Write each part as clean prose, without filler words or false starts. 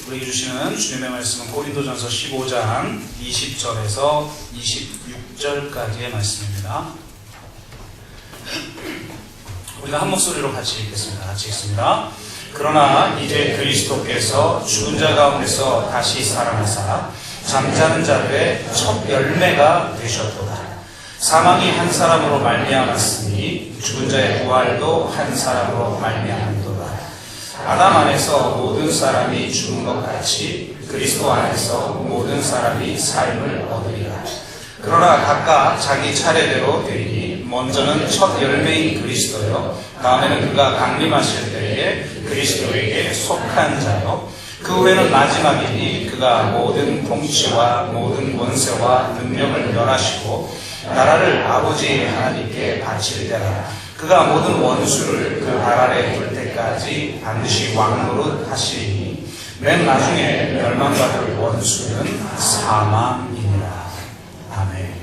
우리에게 주시는 주님의 말씀은 고린도전서 15장 20절에서 26절까지의 말씀입니다. 우리가 한 목소리로 같이 읽겠습니다. 같이 읽습니다. 그러나 이제 그리스도께서 죽은 자 가운데서 다시 살아나사 잠자는 자들의 첫 열매가 되셨도다. 사망이 한 사람으로 말미암았으니 죽은 자의 부활도 한 사람으로 말미암았도다. 아담 안에서 모든 사람이 죽은 것 같이 그리스도 안에서 모든 사람이 삶을 얻으리라. 그러나 각각 자기 차례대로 되리니 먼저는 첫 열매인 그리스도요, 다음에는 그가 강림하실 때에 그리스도에게 속한 자요, 그 후에는 마지막이니 그가 모든 통치와 모든 권세와 능력을 멸하시고 나라를 아버지 하나님께 바칠 때라. 그가 모든 원수를 그 발 아래 둘 때까지 반드시 왕노릇 하시리니 맨 나중에 멸망받을 원수는 사망이니라. 아멘.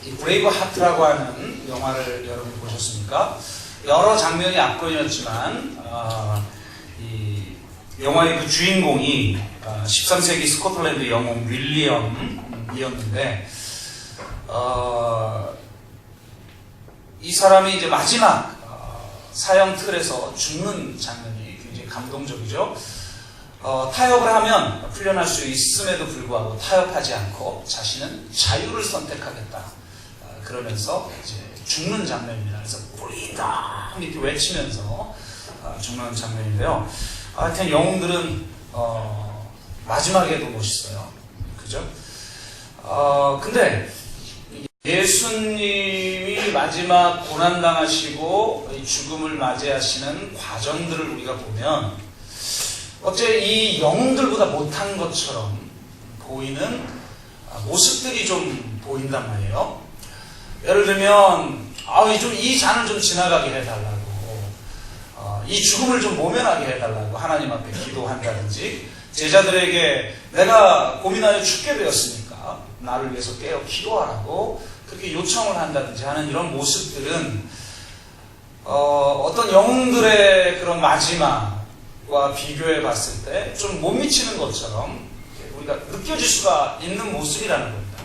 이 브레이브 하트라고 하는 영화를 여러분 보셨습니까? 여러 장면이 압권이었지만 이 영화의 그 주인공이 13세기 스코틀랜드 영웅 윌리엄이었는데 이 사람이 이제 마지막 사형 틀에서 죽는 장면이 굉장히 감동적이죠. 타협을 하면 풀려날 수 있음에도 불구하고 타협하지 않고 자신은 자유를 선택하겠다. 그러면서 이제 죽는 장면입니다. 그래서 프리덤 이렇게 외치면서 죽는 장면인데요. 하여튼 영웅들은 마지막에도 멋있어요. 그죠? 근데 예수님이 마지막 고난당하시고 죽음을 맞이하시는 과정들을 우리가 보면 어째 이 영웅들보다 못한 것처럼 보이는 모습들이 좀 보인단 말이에요. 예를 들면 이 잔을 좀 지나가게 해달라고, 이 죽음을 좀 모면하게 해달라고 하나님 앞에 기도한다든지, 제자들에게 내가 고민하여 죽게 되었으니까 나를 위해서 깨어 기도하라고 그렇게 요청을 한다든지 하는 이런 모습들은 어떤 영웅들의 그런 마지막과 비교해 봤을 때 좀 못 미치는 것처럼 우리가 느껴질 수가 있는 모습이라는 겁니다.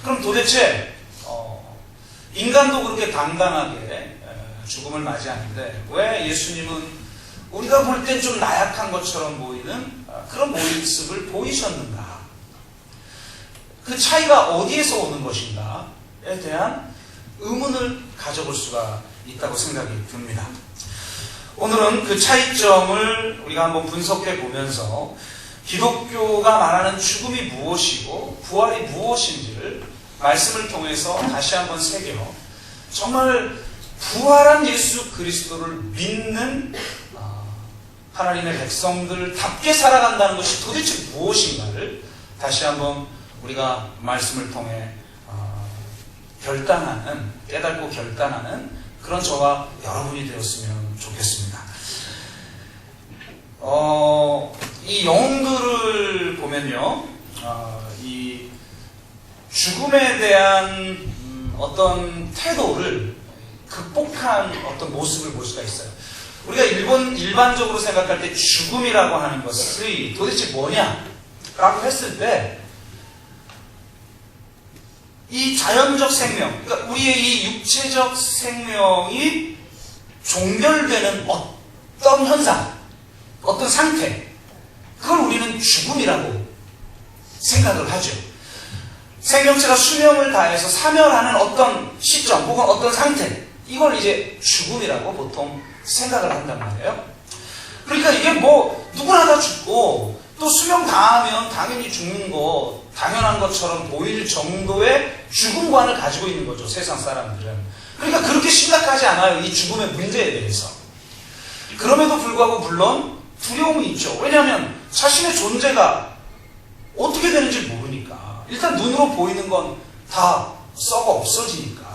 그럼 도대체 인간도 그렇게 당당하게 죽음을 맞이하는데 왜 예수님은 우리가 볼 땐 좀 나약한 것처럼 보이는 그런 모습을 보이셨는가? 그 차이가 어디에서 오는 것인가에 대한 의문을 가져볼 수가 있다고 생각이 듭니다. 오늘은 그 차이점을 우리가 한번 분석해 보면서 기독교가 말하는 죽음이 무엇이고 부활이 무엇인지를 말씀을 통해서 다시 한번 새겨 정말 부활한 예수 그리스도를 믿는 하나님의 백성들답게 살아간다는 것이 도대체 무엇인가를 다시 한번 우리가 말씀을 통해 깨닫고 결단하는 그런 저와 여러분이 되었으면 좋겠습니다. 이 영웅들을 보면요, 이 죽음에 대한 어떤 태도를 극복한 어떤 모습을 볼 수가 있어요. 우리가 일반적으로 생각할 때 죽음이라고 하는 것이 도대체 뭐냐라고 했을 때 이 자연적 생명, 그러니까 우리의 이 육체적 생명이 종결되는 어떤 현상, 어떤 상태, 그걸 우리는 죽음이라고 생각을 하죠. 생명체가 수명을 다해서 사멸하는 어떤 시점 혹은 어떤 상태, 이걸 이제 죽음이라고 보통 생각을 한단 말이에요. 그러니까 이게 누구나 다 죽고 또 수명 다하면 당연히 죽는 거 당연한 것처럼 보일 정도의 죽음관을 가지고 있는 거죠, 세상 사람들은. 그러니까 그렇게 심각하지 않아요, 이 죽음의 문제에 대해서. 그럼에도 불구하고 물론 두려움이 있죠. 왜냐하면 자신의 존재가 어떻게 되는지 모르니까. 일단 눈으로 보이는 건 다 썩어 없어지니까.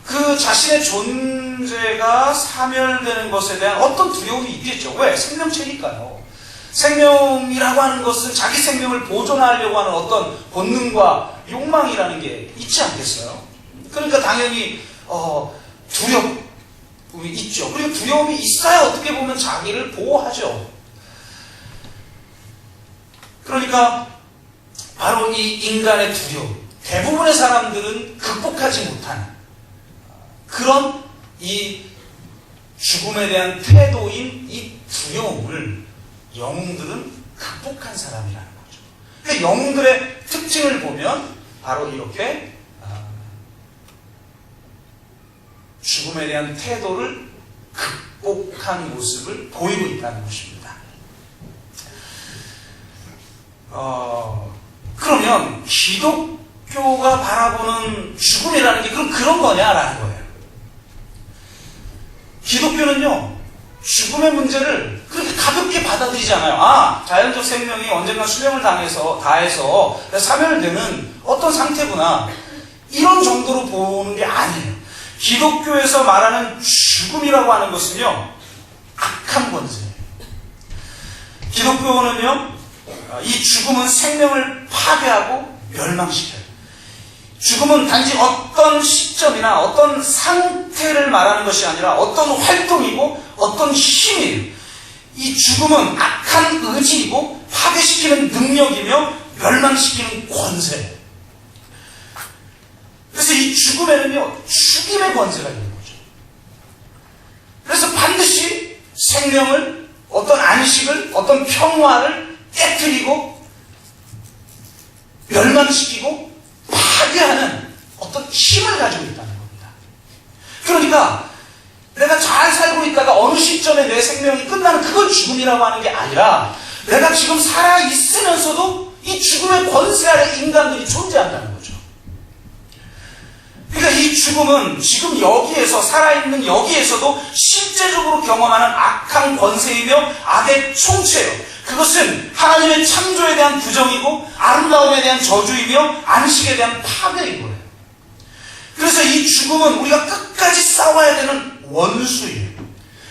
그 자신의 존재가 사멸되는 것에 대한 어떤 두려움이 있겠죠. 왜? 생명체니까요. 생명이라고 하는 것은 자기 생명을 보존하려고 하는 어떤 본능과 욕망이라는 게 있지 않겠어요? 그러니까 당연히 두려움이 있죠. 그리고 두려움이 있어야 어떻게 보면 자기를 보호하죠. 그러니까 바로 이 인간의 두려움, 대부분의 사람들은 극복하지 못하는 그런 이 죽음에 대한 태도인 이 두려움을 영웅들은 극복한 사람이라는 거죠. 그러니까 영웅들의 특징을 보면 바로 이렇게 죽음에 대한 태도를 극복한 모습을 보이고 있다는 것입니다. 그러면 기독교가 바라보는 죽음이라는 게 그럼 그런 거냐라는 거예요. 기독교는요, 죽음의 문제를 그렇게 가볍게 받아들이잖아요. 자연적 생명이 언젠가 수명을 다해서 사멸되는 어떤 상태구나. 이런 정도로 보는 게 아니에요. 기독교에서 말하는 죽음이라고 하는 것은요, 악한 권세예요. 기독교는요, 이 죽음은 생명을 파괴하고 멸망시켜요. 죽음은 단지 어떤 시점이나 어떤 상태를 말하는 것이 아니라 어떤 활동이고 어떤 힘이에요. 이 죽음은 악한 의지이고 파괴시키는 능력이며 멸망시키는 권세예요. 그래서 이 죽음에는요, 죽임의 권세가 있는 거죠. 그래서 반드시 생명을, 어떤 안식을, 어떤 평화를 깨뜨리고 멸망시키고 파괴하는 어떤 힘을 가지고 있다는 겁니다. 그러니까 내가 잘 살고 있다가 어느 시점에 내 생명이 끝나는 그건 죽음이라고 하는 게 아니라 내가 지금 살아있으면서도 이 죽음의 권세 아래 인간들이 존재한다는 거죠. 그러니까 이 죽음은 지금 여기에서 살아있는 여기에서도 실제적으로 경험하는 악한 권세이며 악의 총체예요. 그것은 하나님의 창조에 대한 부정이고 아름다움에 대한 저주이며 안식에 대한 파괴인 거예요. 그래서 이 죽음은 우리가 끝까지 싸워야 되는 원수예요.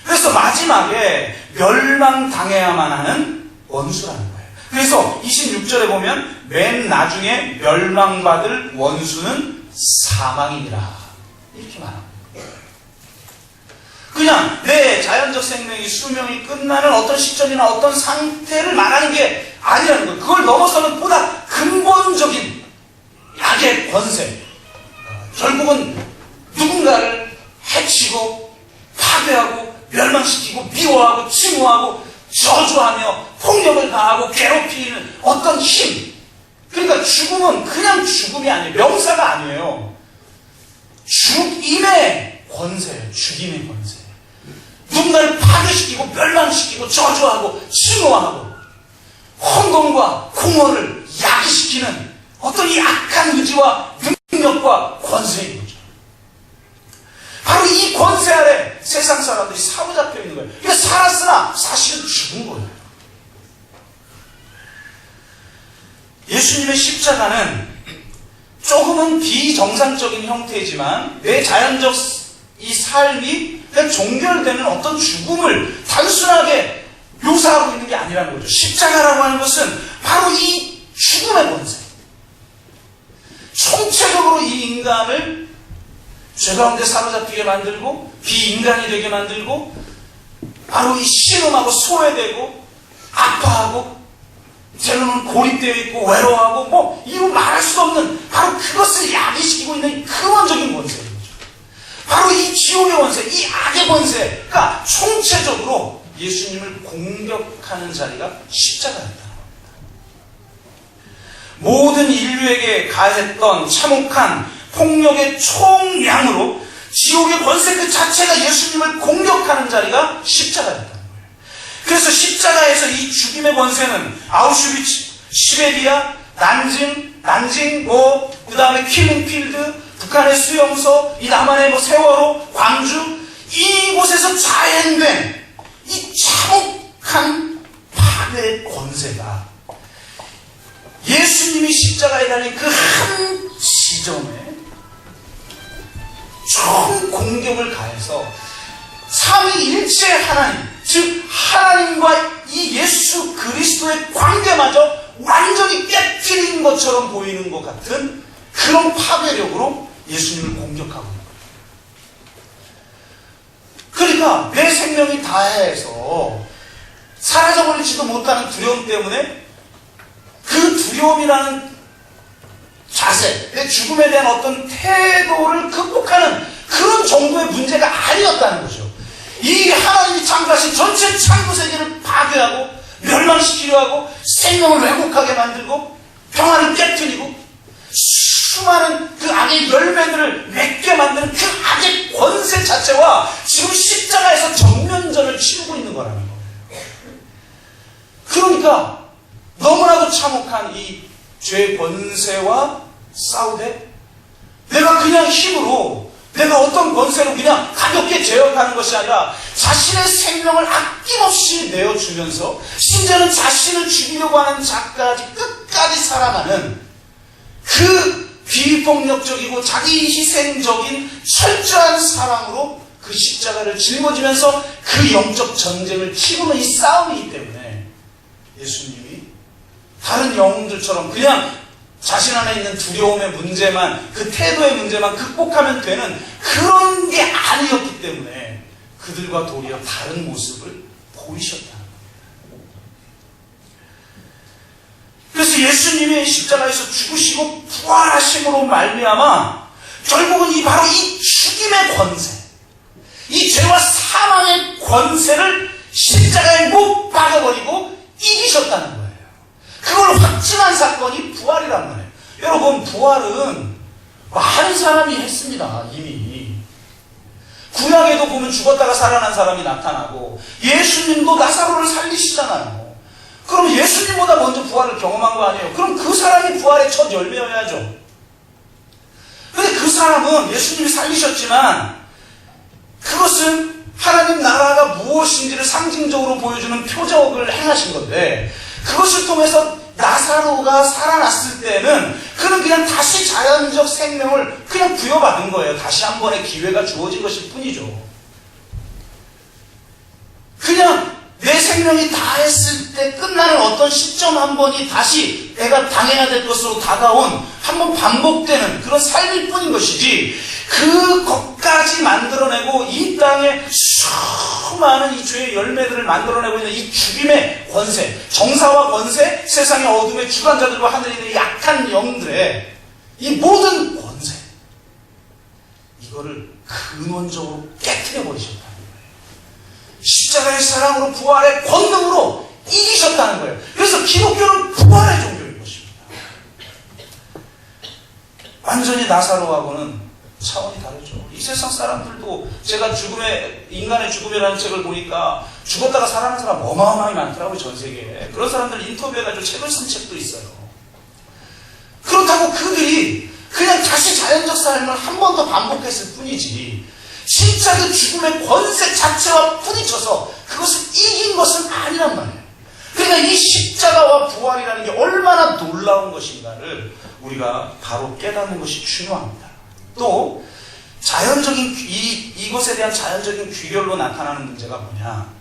그래서 마지막에 멸망당해야만 하는 원수라는 거예요. 그래서 26절에 보면 맨 나중에 멸망받을 원수는 사망이니라 이렇게 말합니다. 그냥 내 자연적 생명이 수명이 끝나는 어떤 시점이나 어떤 상태를 말하는 게 아니라는 거예요. 그걸 넘어서는 보다 근본적인 악의 권세, 결국은 누군가를 해치고 파괴하고 멸망시키고 미워하고 증오하고 저주하며 폭력을 가하고 괴롭히는 어떤 힘. 그러니까 죽음은 그냥 죽음이 아니에요. 명사가 아니에요. 죽임의 권세예요. 죽임의 권세. 누군가를 파괴시키고 멸망시키고 저주하고 증오하고 혼돈과 공허를 야기시키는 어떤 이 악한 의지와 능력과 권세인 거죠. 바로 이 권세 아래 세상 사람들이 사로잡혀 있는 거예요. 그러니까 살았으나 사실은 죽은 거예요. 예수님의 십자가는 조금은 비정상적인 형태이지만 내 자연적 이 삶이 종결되는 어떤 죽음을 단순하게 묘사하고 있는 게 아니라는 거죠. 십자가라고 하는 것은 바로 이 죽음의 권세. 총체적으로 이 인간을 죄 가운데 사로잡히게 만들고 비인간이 되게 만들고 바로 이 신음하고 소외되고 아파하고 때로는 고립되어 있고 외로워하고 이루 말할 수 없는 바로 그것을 야기시키고 있는 근원적인 권세인 거죠. 바로 이 지옥의 권세, 이 악의 권세가 총체적으로 예수님을 공격하는 자리가 십자가였다는 겁니다. 모든 인류에게 가했던 참혹한 폭력의 총량으로 지옥의 권세 그 자체가 예수님을 공격하는 자리가 십자가였다는 거예요. 그래서 십자가에서 이 죽임의 권세는 아우슈비츠, 시베리아, 난징, 그 다음에 킬링필드, 북한의 수용소, 이 남한의 세월호, 광주, 이곳에서 자행된 이 참혹한 파괴의 권세가 예수님이 십자가에 달린 그 한 지점에 총 공격을 가해서 삼위일체 하나님, 즉 하나님과 이 예수 그리스도의 관계마저 완전히 깨트린 것처럼. 것처럼 보이는 것 같은 그런 파괴력으로 예수님을 공격하고 있는 거예요. 그러니까 내 생명이 다해서 사라져버리지도 못하는 두려움 때문에 그 두려움이라는 자세, 내 죽음에 대한 어떤 태도를 극복하는 그런 정도의 문제가 아니었다는 거죠. 이 하나님이 창조하신 전체 창조 세계를 파괴하고 멸망시키려 하고 생명을 왜곡하게 만들고 평화를 깨뜨리고 수많은 그 악의 열매들을 맺게 만드는 그 악의 권세 자체와 지금 십자가에서 정면전을 치르고 있는 거라는 거예요. 그러니까 너무나도 참혹한 이 죄의 권세와 싸우되 내가 그냥 힘으로 내가 어떤 권세로 그냥 가볍게 제어하는 것이 아니라 자신의 생명을 아낌없이 내어주면서 심지어는 자신을 죽이려고 하는 자까지 끝까지 살아가는 그 비폭력적이고 자기 희생적인 철저한 사랑으로 그 십자가를 짊어지면서 그 영적 전쟁을 치르는 이 싸움이기 때문에 예수님이 다른 영웅들처럼 그냥 자신 안에 있는 두려움의 문제만, 그 태도의 문제만 극복하면 되는 그런 게 아니었기 때문에 그들과 도리어 다른 모습을 보이셨다는 거예요. 그래서 예수님이 십자가에서 죽으시고 부활하심으로 말미암아 결국은 바로 이 죽임의 권세, 이 죄와 사망의 권세를 십자가에 못 박아버리고 이기셨다는 거예요. 그걸 확증한 사건이 부활이란 말이에요. 여러분, 부활은 많은 사람이 했습니다. 이미. 구약에도 보면 죽었다가 살아난 사람이 나타나고 예수님도 나사로를 살리시잖아요. 그럼 예수님보다 먼저 부활을 경험한 거 아니에요? 그럼 그 사람이 부활의 첫 열매여야죠. 그런데 그 사람은 예수님이 살리셨지만 그것은 하나님 나라가 무엇인지를 상징적으로 보여주는 표적을 행하신 건데 그것을 통해서 나사로가 살아났을 때는 그는 그냥 다시 자연적 생명을 그냥 부여받은 거예요. 다시 한 번의 기회가 주어진 것일 뿐이죠. 그냥 내 생명이 다했을 때 끝나는 어떤 시점 한 번이 다시 내가 당해야 될 것으로 다가온 한 번 반복되는 그런 삶일 뿐인 것이지 그것까지 만들어내고 이 땅에 수많은 이 죄의 열매들을 만들어내고 있는 이 죽임의 권세, 정사와 권세, 세상의 어둠의 주관자들과 하늘에 있는 약한 영들의 이 모든 권세, 이거를 근원적으로 깨트려버리셨다는 거예요. 십자가의 사랑으로 부활의 권능으로 이기셨다는 거예요. 그래서 기독교는 부활의 종교인 것입니다. 완전히 나사로하고는 차원이 다르죠. 이 세상 사람들도 제가 인간의 죽음이라는 책을 보니까 죽었다가 살아난 사람 어마어마하게 많더라고요. 전 세계에. 그런 사람들 인터뷰해가지고 책을 쓴 책도 있어요. 그렇다고 그들이 그냥 다시 자연적 삶을 한 번 더 반복했을 뿐이지 진짜 그 죽음의 권세 자체와 부딪혀서 그것을 이긴 것은 아니란 말이에요. 그러니까 이 십자가와 부활이라는 게 얼마나 놀라운 것인가를 우리가 바로 깨닫는 것이 중요합니다. 또 자연적인 이것에 대한 자연적인 귀결로 나타나는 문제가 뭐냐?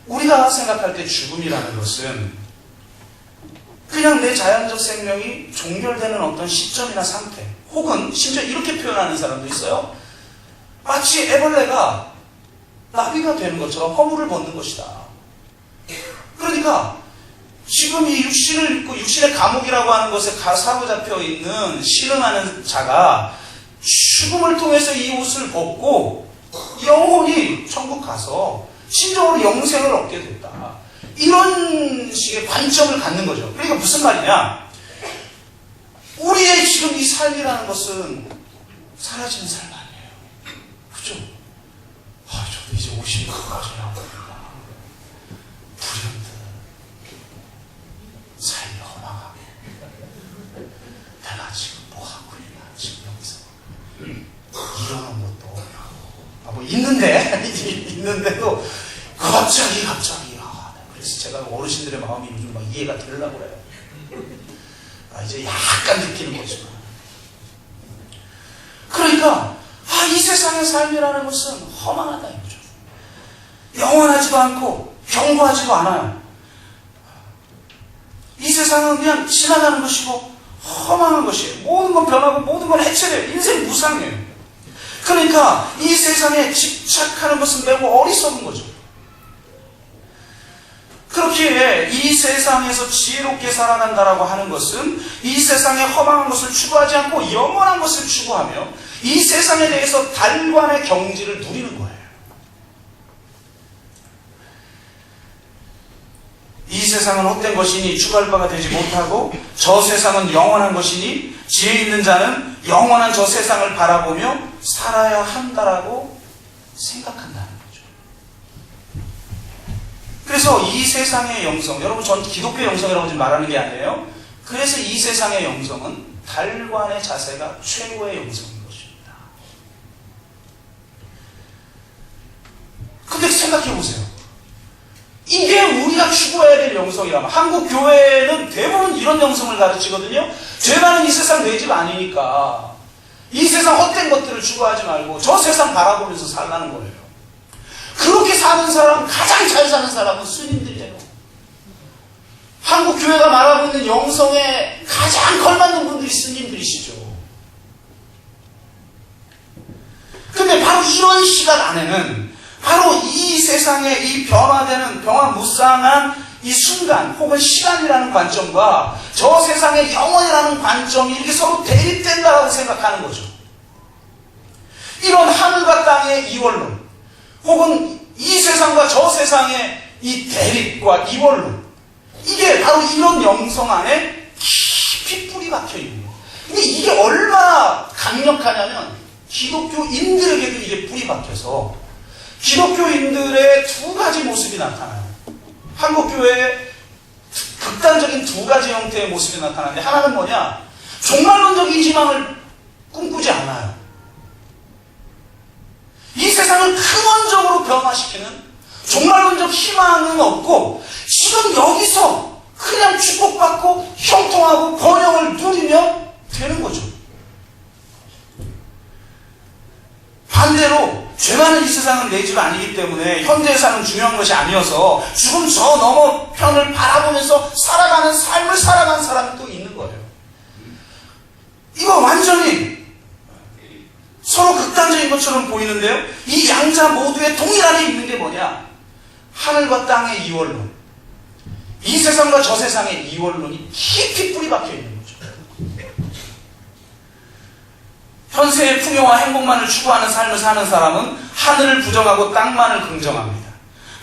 우리가 생각할 때 죽음이라는 것은 그냥 내 자연적 생명이 종결되는 어떤 시점이나 상태, 혹은 심지어 이렇게 표현하는 사람도 있어요. 마치 애벌레가 나비가 되는 것처럼 허물을 벗는 것이다. 그러니까 지금 이 육신을 입고 육신의 감옥이라고 하는 것에 사로잡혀 있는 신음하는 자가 죽음을 통해서 이 옷을 벗고 영혼이 천국 가서 진정으로 영생을 얻게 됐다. 이런 식의 관점을 갖는 거죠. 그러니까 무슨 말이냐? 우리의 지금 이 삶이라는 것은 사라지는 삶 아니에요. 그죠? 저도 이제 50년까지 하고 있다. 불현듯 삶이 허망하게 내가 지금 뭐 하고 있나? 지금 여기서 일어난 것도 뭐 있는데도 갑자기 그래서 제가 어르신들의 마음이 요즘 막 이해가 되려고 그래요. 이제 약간 느끼는 거지만. 그러니까 이 세상의 삶이라는 것은 허망하다 이거죠. 영원하지도 않고 견고하지도 않아요. 이 세상은 그냥 지나가는 것이고 허망한 것이에요. 모든 건 변하고 모든 건 해체돼요. 인생 무상이에요. 그러니까 이 세상에 집착하는 것은 매우 어리석은 거죠. 그렇기에 이 세상에서 지혜롭게 살아간다라고 하는 것은 이 세상의 허망한 것을 추구하지 않고 영원한 것을 추구하며 이 세상에 대해서 달관의 경지를 누리는 거예요. 이 세상은 헛된 것이니 추구할 바가 되지 못하고 저 세상은 영원한 것이니 지혜 있는 자는 영원한 저 세상을 바라보며 살아야 한다라고 생각한다는 거죠. 그래서 이 세상의 영성, 여러분 전 기독교 영성이라고 지금 말하는 게 아니에요. 그래서 이 세상의 영성은 달관의 자세가 최고의 영성인 것입니다. 근데 생각해 보세요. 이게 우리가 추구해야 될 영성이라면 한국 교회는 대부분 이런 영성을 가르치거든요. 죄가는 이 세상 내 집 아니니까 이 세상 헛된 것들을 추구하지 말고 저 세상 바라보면서 살라는 거예요. 그렇게 사는 사람, 가장 잘 사는 사람은 스님들이에요. 한국 교회가 말하고 있는 영성에 가장 걸맞는 분들이 스님들이시죠. 근데 바로 이런 시각 안에는 바로 이 세상의 이 변화되는 변화무쌍한 이 순간 혹은 시간이라는 관점과 저 세상의 영원이라는 관점이 이렇게 서로 대립된다고 생각하는 거죠. 이런 하늘과 땅의 이원론 혹은 이 세상과 저 세상의 이 대립과 이원론, 이게 바로 이런 영성 안에 깊이 뿌리 박혀 있는 거예요. 근데 이게 얼마나 강력하냐면 기독교인들에게도 이게 뿌리 박혀서 기독교인들의 두 가지 모습이 나타나요. 한국교회의 극단적인 두 가지 형태의 모습이 나타나는데, 하나는 뭐냐? 종말론적인 희망을 꿈꾸지 않아요. 이 세상을 근원적으로 변화시키는 종말론적 희망은 없고 지금 여기서 그냥 축복받고 형통하고 번영을 누리면 되는 거죠. 반대로 죄 많은 이 세상은 내 집 아니기 때문에 현재의 삶은 중요한 것이 아니어서 죽음 저 너머편을 바라보면서 살아가는 삶을 살아가는 사람이 또 있는 거예요. 이거 완전히 서로 극단적인 것처럼 보이는데요. 이 양자 모두의 동일하게 있는 게 뭐냐? 하늘과 땅의 이원론, 이 세상과 저 세상의 이원론이 깊이 뿌리 박혀 있는 거죠. 현세의 풍요와 행복만을 추구하는 삶을 사는 사람은 하늘을 부정하고 땅만을 긍정합니다.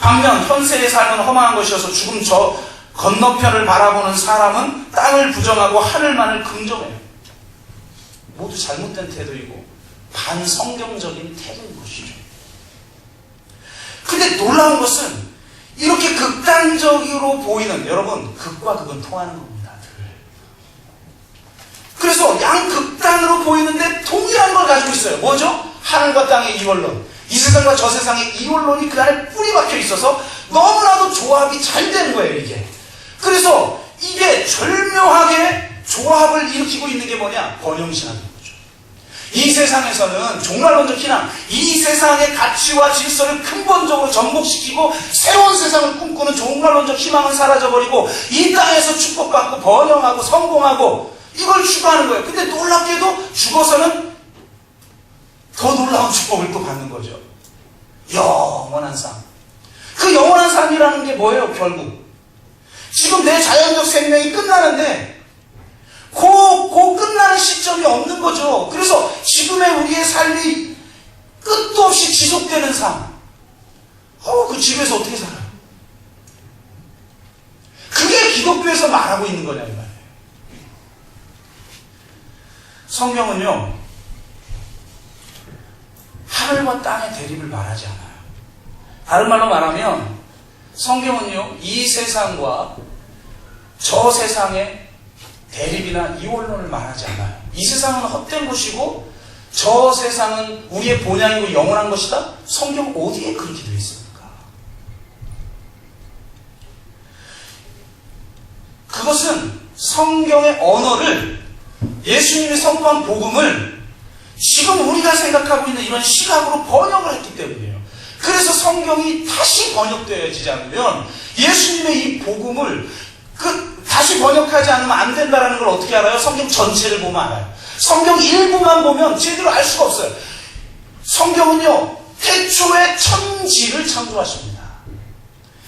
반면 현세의 삶은 허망한 것이어서 죽음 저 건너편을 바라보는 사람은 땅을 부정하고 하늘만을 긍정해요. 모두 잘못된 태도이고 반성경적인 태도인 것이죠. 근데 놀라운 것은 이렇게 극단적으로 보이는, 여러분, 극과 극은 통하는 겁니다. 그래서 양극단으로 보이는데 동일한 걸 가지고 있어요. 뭐죠? 하늘과 땅의 이원론, 이 세상과 저 세상의 이원론이 그 안에 뿌리 박혀 있어서 너무나도 조합이 잘 되는 거예요, 이게. 그래서 이게 절묘하게 조합을 일으키고 있는 게 뭐냐? 번영신학인 거죠. 이 세상에서는 종말론적 신앙, 이 세상의 가치와 질서를 근본적으로 전복시키고 새로운 세상을 꿈꾸는 종말론적 희망은 사라져버리고 이 땅에서 축복받고 번영하고 성공하고 이걸 추구하는 거예요. 근데 놀랍게도 죽어서는 더 놀라운 축복을 또 받는 거죠. 영원한 삶. 그 영원한 삶이라는 게 뭐예요? 결국 지금 내 자연적 생명이 끝나는데 그 끝나는 시점이 없는 거죠. 그래서 지금의 우리의 삶이 끝도 없이 지속되는 삶. 그 집에서 어떻게 살아요? 그게 기독교에서 말하고 있는 거냐 이 말이에요. 성경은요, 하늘과 땅의 대립을 말하지 않아요. 다른 말로 말하면 성경은요, 이 세상과 저 세상의 대립이나 이원론을 말하지 않아요. 이 세상은 헛된 것이고 저 세상은 우리의 본향이고 영원한 것이다? 성경 어디에 그렇게 되어 있습니까? 그것은 성경의 언어를, 예수님이 선포한 복음을 지금 우리가 생각하고 있는 이런 시각으로 번역을 했기 때문이에요. 그래서 성경이 다시 번역되어지지 않으면 예수님의 이 복음을 다시 번역하지 않으면 안 된다는 걸 어떻게 알아요? 성경 전체를 보면 알아요. 성경 일부만 보면 제대로 알 수가 없어요. 성경은요, 태초에 천지를 창조하십니다.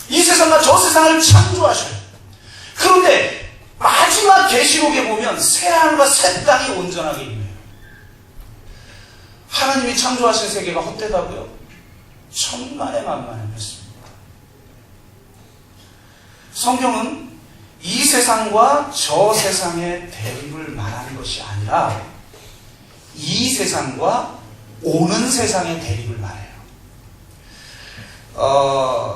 이 세상과 저 세상을 창조하셔요. 그런데 마지막 계시록에 보면 새하늘과 새 땅이 온전하게 임해요. 하나님이 창조하신 세계가 헛되다고요? 천만에 만만해 뵙습니다. 성경은 이 세상과 저 세상의 대립을 말하는 것이 아니라 이 세상과 오는 세상의 대립을 말해요.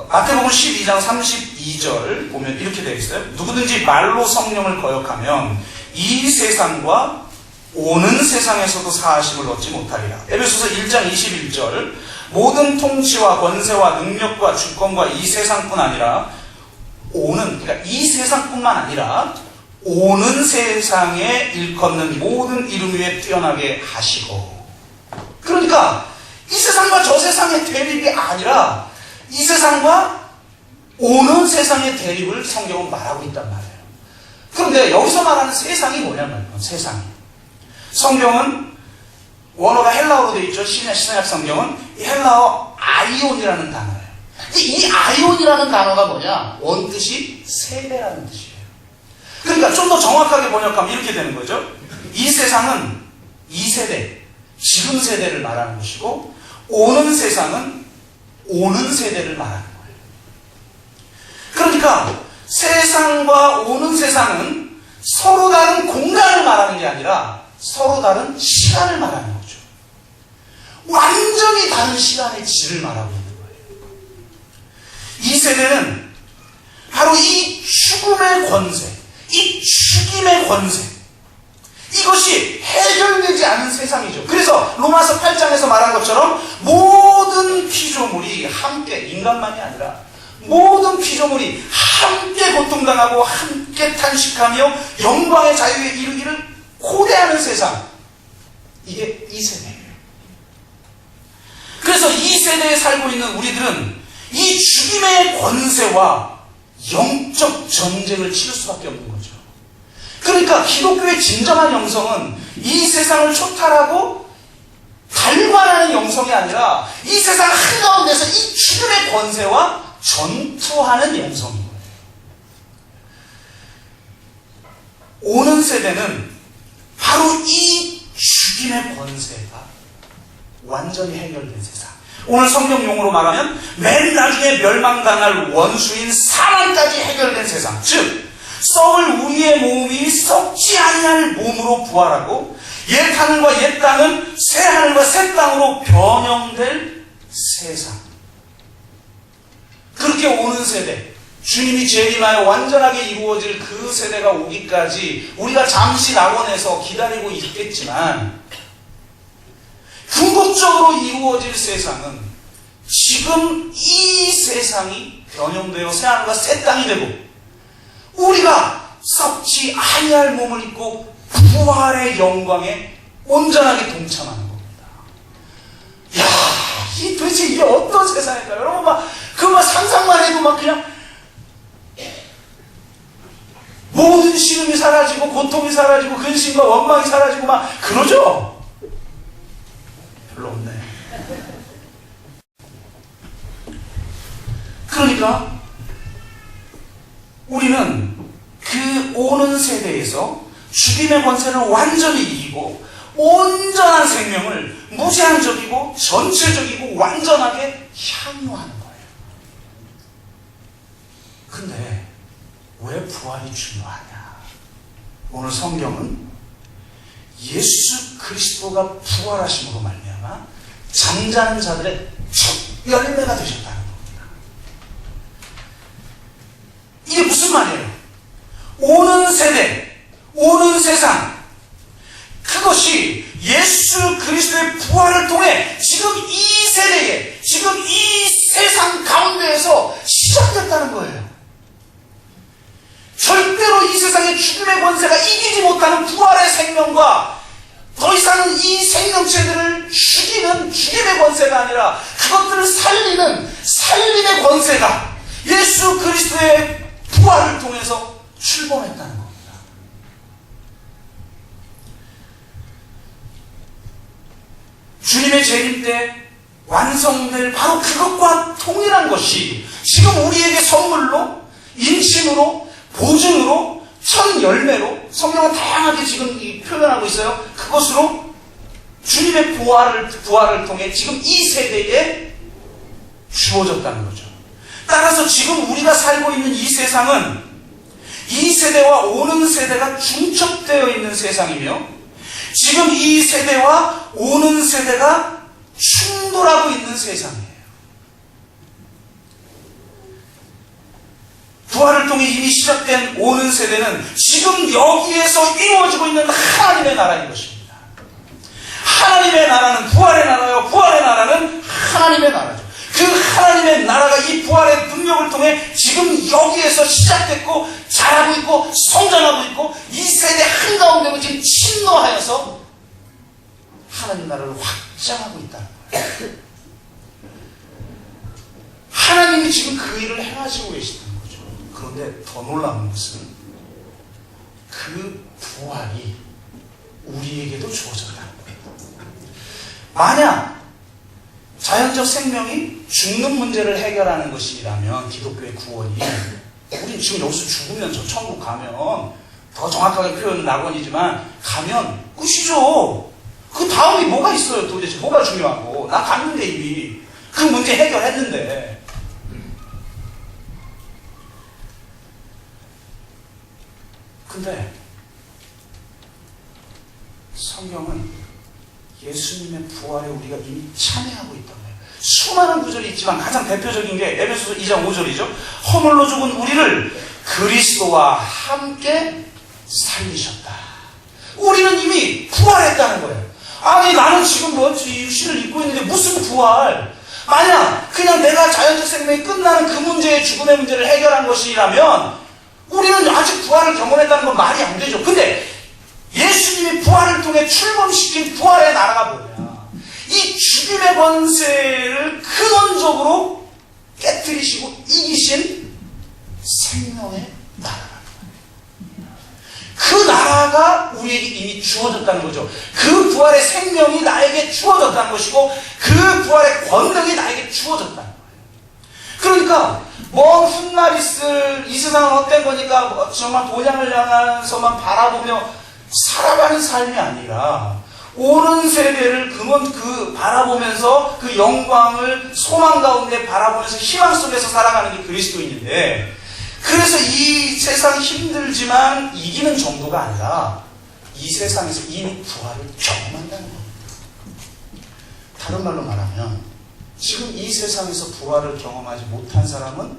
마태복음 12장 32절 보면 이렇게 되어 있어요. 누구든지 말로 성령을 거역하면 이 세상과 오는 세상에서도 사하심을 얻지 못하리라. 에베소서 1장 21절 모든 통치와 권세와 능력과 주권과 이 세상뿐 아니라 그러니까 이 세상뿐만 아니라 오는 세상에 일컫는 모든 이름 위에 뛰어나게 하시고, 그러니까 이 세상과 저 세상의 대립이 아니라 이 세상과 오는 세상의 대립을 성경은 말하고 있단 말이에요. 그런데 여기서 말하는 세상이 뭐냐면 세상이, 성경은 원어가 헬라어로 되어 있죠. 신약 성경은 헬라어 아이온이라는 단어예요. 이 아이온이라는 단어가 뭐냐? 원뜻이 세대라는 뜻이에요. 그러니까 좀 더 정확하게 번역하면 이렇게 되는 거죠. 이 세상은 이 세대, 지금 세대를 말하는 것이고, 오는 세상은 오는 세대를 말하는 거예요. 그러니까 세상과 오는 세상은 서로 다른 공간을 말하는 게 아니라 서로 다른 시간을 말하는 거죠. 완전히 다른 시간의 질을 말하고 있는 거예요. 이 세대는 바로 이 죽음의 권세, 이 죽임의 권세, 이것이 해결되지 않은 세상이죠. 그래서 로마서 8장에서 말한 것처럼 모든 피조물이 함께, 인간만이 아니라 모든 피조물이 함께 고통당하고 함께 탄식하며 영광의 자유에 이르기를 고대하는 세상, 이게 이 세대예요. 그래서 이 세대에 살고 있는 우리들은 이 죽임의 권세와 영적 전쟁을 치를 수밖에 없는 거죠. 그러니까 기독교의 진정한 영성은 이 세상을 초탈하고 달관하는 영성이 아니라 이 세상 한가운데서 이 죽음의 권세와 전투하는 영성인 거예요. 오는 세대는 바로 이 죽임의 권세가 완전히 해결된 세상. 오늘 성경 용어로 말하면 맨 나중에 멸망당할 원수인 사망까지 해결된 세상. 즉 썩을 우리의 몸이 썩지 아니할 몸으로 부활하고 옛 하늘과 옛 땅은 새 하늘과 새 땅으로 변형될 세상. 그렇게 오는 세대, 주님이 재림하여 완전하게 이루어질 그 세대가 오기까지 우리가 잠시 낙원에서 기다리고 있겠지만, 궁극적으로 이루어질 세상은 지금 이 세상이 변형되어 새하늘과 새 땅이 되고 우리가 썩지 아니할 몸을 입고 부활의 영광에 온전하게 동참하는 겁니다. 이야, 도대체 이게 어떤 세상일까요? 여러분 그거 상상만 해도 그냥 모든 시름이 사라지고 고통이 사라지고 근심과 원망이 사라지고 그러죠? 별로 없네. 그러니까 우리는 그 오는 세대에서 죽임의 권세를 완전히 이기고 온전한 생명을 무제한적이고 전체적이고 완전하게 향유하는 거예요. 근데 왜 부활이 중요하냐? 오늘 성경은 예수 그리스도가 부활하심으로 말미암아 잠자는 자들의 첫 열매가 되셨다는 겁니다. 이게 무슨 말이에요? 오는 세대, 오는 세상, 그것이 예수 그리스도의 부활을 통해 지금 이 세대에, 지금 이 세상 가운데에서 시작됐다는 거예요. 절대로 이 세상의 죽음의 권세가 이기지 못하는 부활의 생명과 더 이상은 이 생명체들을 죽이는 죽임의 권세가 아니라 그것들을 살리는 살림의 권세가 예수 그리스도의 부활을 통해서 출범했다는 겁니다. 주님의 재림 때 완성될 바로 그것과 동일한 것이 지금 우리에게 선물로, 인침으로, 보증으로, 첫 열매로, 성경은 다양하게 지금 표현하고 있어요. 그것으로 주님의 부활을 통해 지금 이 세대에 주어졌다는 거죠. 따라서 지금 우리가 살고 있는 이 세상은 이 세대와 오는 세대가 중첩되어 있는 세상이며, 지금 이 세대와 오는 세대가 충돌하고 있는 세상이에요. 부활을 통해 이미 시작된 오는 세대는 지금 여기에서 이루어지고 있는 하나님의 나라인 것입니다. 하나님의 나라는 부활의 나라요, 부활의 나라는 하나님의 나라죠. 그 하나님의 나라가 이 부활의 능력을 통해 지금 여기에서 시작됐고 자라고 있고 성장하고 있고 이 세대 한가운데로 지금 침노하여서 하나님 나라를 확장하고 있다는 거예요. 하나님이 지금 그 일을 행하시고 계시다는 거죠. 그런데 더 놀라운 것은 그 부활이 우리에게도 주어졌다는 거예요. 만약 자연적 생명이 죽는 문제를 해결하는 것이라면 기독교의 구원이, 우린 지금 여기서 죽으면 저 천국 가면, 더 정확하게 표현은 낙원이지만 가면 끝이죠. 그 다음이 뭐가 있어요? 도대체 뭐가 중요하고. 나 갔는데 이미 그 문제 해결했는데. 근데 성경은 예수님의 부활에 우리가 이미 참여하고 있다고 해요. 수많은 구절이 있지만 가장 대표적인 게 에베소서 2장 5절이죠. 허물로 죽은 우리를 그리스도와 함께 살리셨다. 우리는 이미 부활했다는 거예요. 아니 나는 지금 이 육신을 입고 있는데 무슨 부활? 만약 그냥 내가 자연적 생명이 끝나는 그 문제의 죽음의 문제를 해결한 것이라면 우리는 아직 부활을 경험했다는 건 말이 안 되죠. 근데 예수님이 부활을 통해 출범시킨 부활의 나라가 뭐냐? 이 죽음의 권세를 근원적으로 깨뜨리시고 이기신 생명의 나라라는 거예요. 그 나라가 우리에게 이미 주어졌다는 거죠. 그 부활의 생명이 나에게 주어졌다는 것이고 그 부활의 권능이 나에게 주어졌다는 거예요. 그러니까 먼 훗날 있을 이 세상은 헛된 거니까 정말 본향을 향해서만 바라보며 살아가는 삶이 아니라 오는 세대를 그 바라보면서 그 영광을 소망 가운데 바라보면서 희망 속에서 살아가는 게 그리스도인인데, 그래서 이 세상 힘들지만 이기는 정도가 아니라 이 세상에서 이미 부활을 경험한다는 겁니다. 다른 말로 말하면 지금 이 세상에서 부활을 경험하지 못한 사람은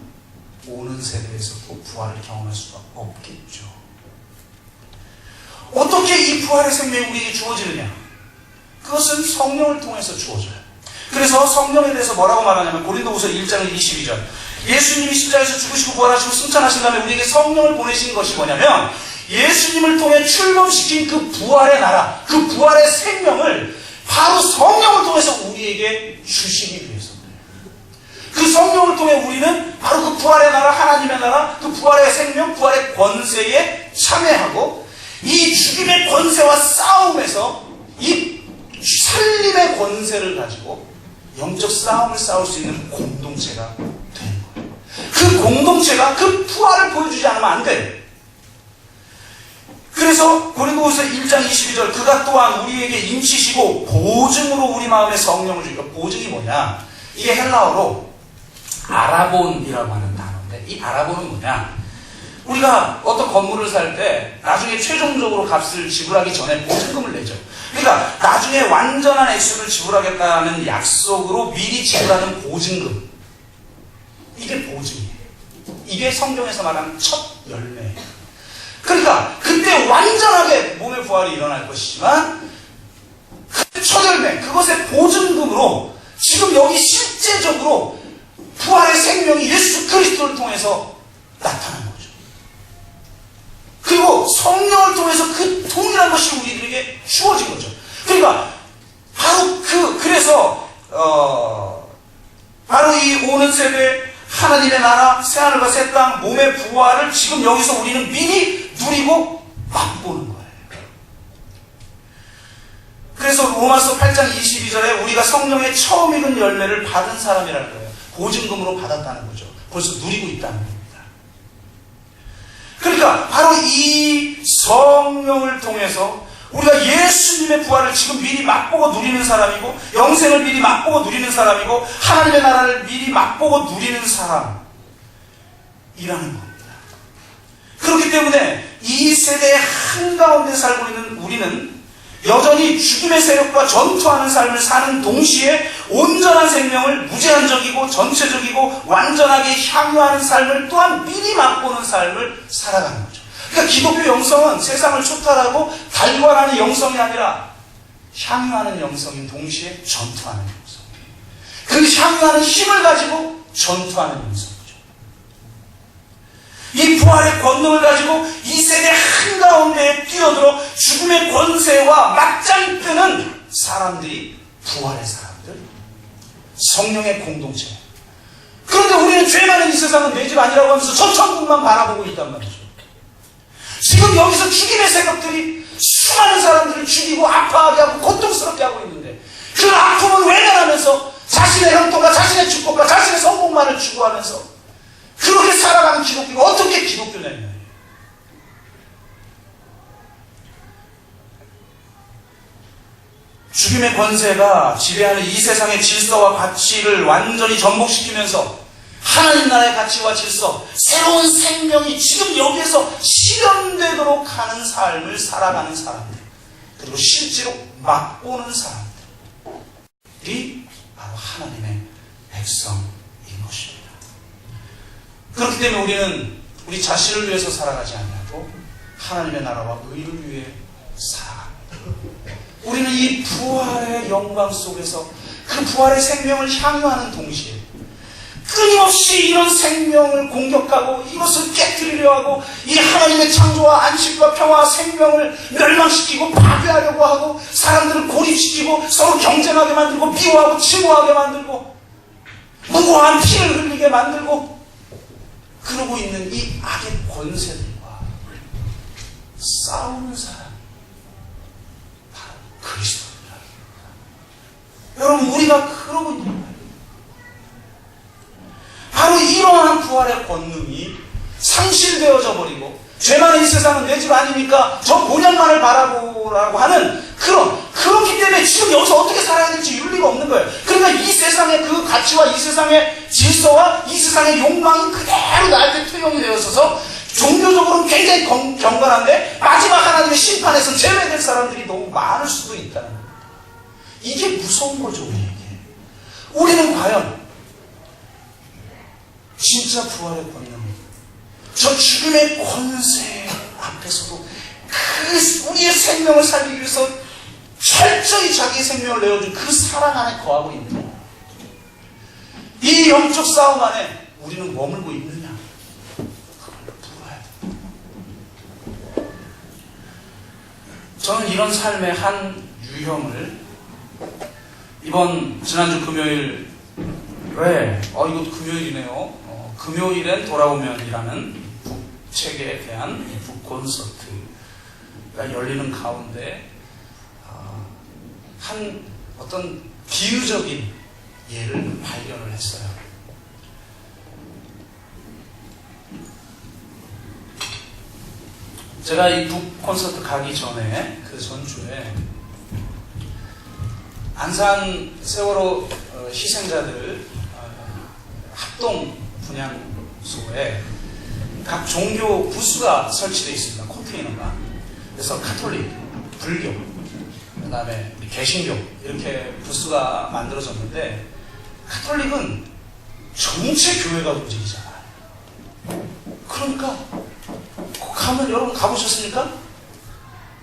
오는 세대에서도 부활을 경험할 수가 없겠죠. 어떻게 이 부활의 생명이 우리에게 주어지느냐? 그것은 성령을 통해서 주어져요. 그래서 성령에 대해서 뭐라고 말하냐면 고린도후서 1장 22절, 예수님이 십자가에서 죽으시고 부활하시고 승천하신 다음에 우리에게 성령을 보내신 것이 뭐냐면 예수님을 통해 출범시킨 그 부활의 나라, 그 부활의 생명을 바로 성령을 통해서 우리에게 주시기 위해서입니다. 그 성령을 통해 우리는 바로 그 부활의 나라, 하나님의 나라, 그 부활의 생명, 부활의 권세에 참여하고 이 죽임의 권세와 싸움에서 이 살림의 권세를 가지고 영적 싸움을 싸울 수 있는 공동체가 되는 거예요. 그 공동체가 그 부활을 보여주지 않으면 안 돼요. 그래서 고린도후서 1장 22절, 그가 또한 우리에게 임치시고 보증으로 우리 마음에 성령을 주니까, 보증이 뭐냐? 이게 헬라어로 아라본이라고 하는 단어인데, 이 아라본은 뭐냐? 우리가 어떤 건물을 살 때 나중에 최종적으로 값을 지불하기 전에 보증금을 내죠. 그러니까 나중에 완전한 액수를 지불하겠다는 약속으로 미리 지불하는 보증금, 이게 보증이에요. 이게 성경에서 말하는 첫 열매예요. 그러니까 그때 완전하게 몸의 부활이 일어날 것이지만 그 첫 열매, 그것의 보증금으로 지금 여기 실제적으로 부활의 생명이 예수 그리스도를 통해서 나타나는 거죠. 그리고 성령을 통해서 그 동일한 것이 우리들에게 주어진 거죠. 그러니까 바로 그래서 바로 이 오는 세대 하나님의 나라, 새하늘과 새 땅, 몸의 부활을 지금 여기서 우리는 미리 누리고 맛보는 거예요. 그래서 로마서 8장 22절에 우리가 성령의 처음 익은 열매를 받은 사람이라는 거예요. 보증금으로 받았다는 거죠. 벌써 누리고 있다는 겁니다. 그러니까 바로 이 성령을 통해서 우리가 예수님의 부활을 지금 미리 맛보고 누리는 사람이고, 영생을 미리 맛보고 누리는 사람이고, 하나님의 나라를 미리 맛보고 누리는 사람이라는 겁니다. 그렇기 때문에 이 세대의 한가운데 살고 있는 우리는 여전히 죽음의 세력과 전투하는 삶을 사는 동시에 온전한 생명을 무제한적이고 전체적이고 완전하게 향유하는 삶을 또한 미리 맛보는 삶을 살아가는 거죠. 그러니까 기독교 영성은 세상을 초탈하고 달관하는 영성이 아니라 향유하는 영성인 동시에 전투하는 영성. 그 향유하는 힘을 가지고 전투하는 영성이죠. 이 부활의 권능을 가지고 이 세대 한가운데에 뛰어들어 죽음의 권세와 맞짱 뜨는 사람들이 부활의 사람들, 성령의 공동체. 그런데 우리는 죄 많은 이 세상은 내 집 아니라고 하면서 저 천국만 바라보고 있단 말이죠. 지금 여기서 죽임의 세력들이 수많은 사람들을 죽이고 아파하게 하고 고통스럽게 하고 있는데, 그 아픔을 외면하면서 자신의 형통과 자신의 축복과 자신의 성공만을 추구하면서 그렇게 살아가는 기독교가 어떻게 기독교냐면, 죽임의 권세가 지배하는 이 세상의 질서와 가치를 완전히 전복시키면서 하나님 나라의 가치와 질서, 새로운 생명이 지금 여기에서 실현되도록 하는 삶을 살아가는 사람들, 그리고 실제로 맛보는 사람들이 바로 하나님의 백성인 것입니다. 그렇기 때문에 우리는 우리 자신을 위해서 살아가지 않고 하나님의 나라와 의를 위해 살아갑니다. 우리는 이 부활의 영광 속에서 그 부활의 생명을 향유하는 동시에 끊임없이 이런 생명을 공격하고 이것을 깨뜨리려 하고 이 하나님의 창조와 안식과 평화와 생명을 멸망시키고 파괴하려고 하고 사람들을 고립시키고 서로 경쟁하게 만들고 미워하고 증오하게 만들고 무고한 피를 흘리게 만들고 그러고 있는 이 악의 권세들과 싸우는 사람, 바로 그리스도입니다. 여러분, 우리가 그러고 있는 거예요. 바로 이러한 부활의 권능이 상실되어져 버리고, 죄 많은 이 세상은 내 집 아니니까 저 본연만을 바라보라고 하는 그렇기 때문에 지금 여기서 어떻게 살아야 될지 윤리가 없는 거예요. 그러니까 이 세상의 그 가치와 이 세상의 질서와 이 세상의 욕망이 그대로 나한테 투영이 되어 있어서 종교적으로는 굉장히 경건한데 마지막 하나님의 심판에서 제외될 사람들이 너무 많을 수도 있다는 거예요. 이게 무서운 거죠, 우리에게. 우리는 과연 진짜 부활의 권능, 저 죽음의 권세 앞에서도 그 우리의 생명을 살리기 위해서 철저히 자기의 생명을 내어준 그 사랑 안에 거하고 있느냐, 이 영적 싸움 안에 우리는 머물고 있느냐, 그걸 물어야 돼요. 저는 이런 삶의 한 유형을 지난주 금요일 이것도 금요일이네요. 금요일엔 돌아오면이라는 북책에 대한 북콘서트가 열리는 가운데 한 어떤 비유적인 예를 발견을 했어요. 제가 이 북콘서트 가기 전에 그 전주에 안산 세월호 희생자들 합동 분향소에 각 종교 부스가 설치되어 있습니다. 컨테이너가. 그래서 가톨릭, 불교, 그 다음에 개신교 이렇게 부스가 만들어졌는데, 가톨릭은 전체 교회가 움직이잖아요. 그러니까 가면, 여러분 가보셨습니까?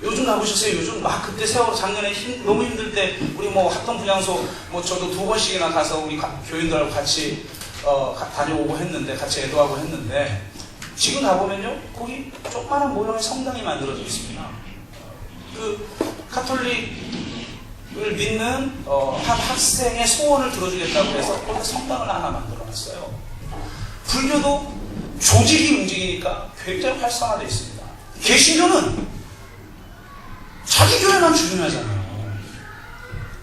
요즘 가보셨어요? 요즘 막 그때 세월호 작년에 너무 힘들 때 우리 합동 분향소 저도 2번씩이나 가서 우리 교인들하고 같이 다녀오고 했는데, 같이 애도하고 했는데, 지금 가보면요, 거기 조그마한 모형의 성당이 만들어져 있습니다. 그 가톨릭을 믿는 한 학생의 소원을 들어주겠다고 해서 거기 성당을 하나 만들어 놨어요. 불교도 조직이 움직이니까 굉장히 활성화되어 있습니다. 개신교는 자기 교회만 중요하잖아요.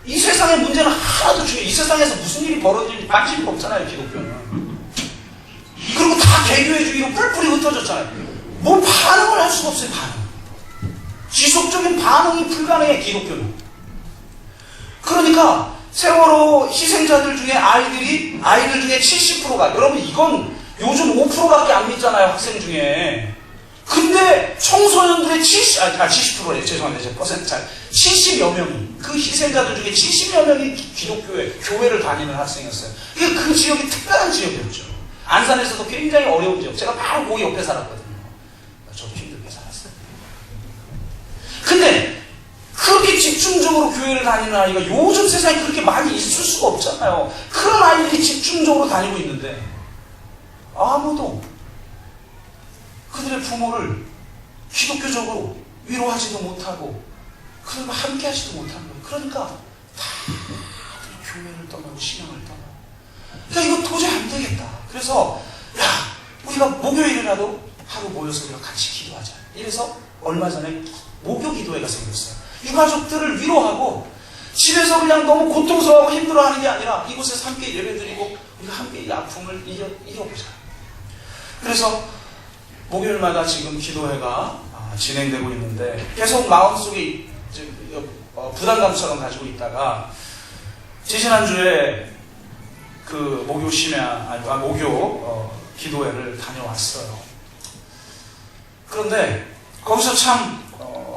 이 세상의 문제는 하나도 이 세상에서 무슨 일이 벌어지는지 관심이 없잖아요, 기독교는. 그리고 다 개교회주의로 뿔뿔이 흩어졌잖아요. 뭐 반응을 할 수가 없어요, 반응. 지속적인 반응이 불가능해, 기독교는. 그러니까 세월호 희생자들 중에 아이들 중에 70%가, 여러분 이건 요즘 5%밖에 안 믿잖아요, 학생 중에. 근데 청소년들의 70%래, 죄송합니다, 제 퍼센트 잘. 70여 명이, 그 희생자들 중에 70여 명이 교회를 다니는 학생이었어요. 이게 그 지역이 특별한 지역이었죠. 안산에서도 굉장히 어려운 지역. 제가 바로 그 옆에 살았거든요. 저도 힘들게 살았어요. 근데 그렇게 집중적으로 교회를 다니는 아이가 요즘 세상에 그렇게 많이 있을 수가 없잖아요. 그런 아이들이 집중적으로 다니고 있는데 아무도 그들의 부모를 기독교적으로 위로하지도 못하고 그들과 함께 하지도 못하는 거예요. 그러니까 다들 교회를 떠나고 신앙을 떠나고. 그러니까 이거 도저히 안 되겠다. 그래서 야, 우리가 목요일이라도 하루 모여서 우리가 같이 기도하자. 이래서 얼마 전에 목요 기도회가 생겼어요. 유가족들을 위로하고 집에서 그냥 너무 고통스러워하고 힘들어하는 게 아니라 이곳에서 함께 예배드리고 우리가 함께 이 아픔을 이겨보자. 그래서 목요일마다 지금 기도회가 진행되고 있는데 계속 마음속에 부담감처럼 가지고 있다가 지지난주에 그 목요 기도회를 다녀왔어요. 그런데 거기서 참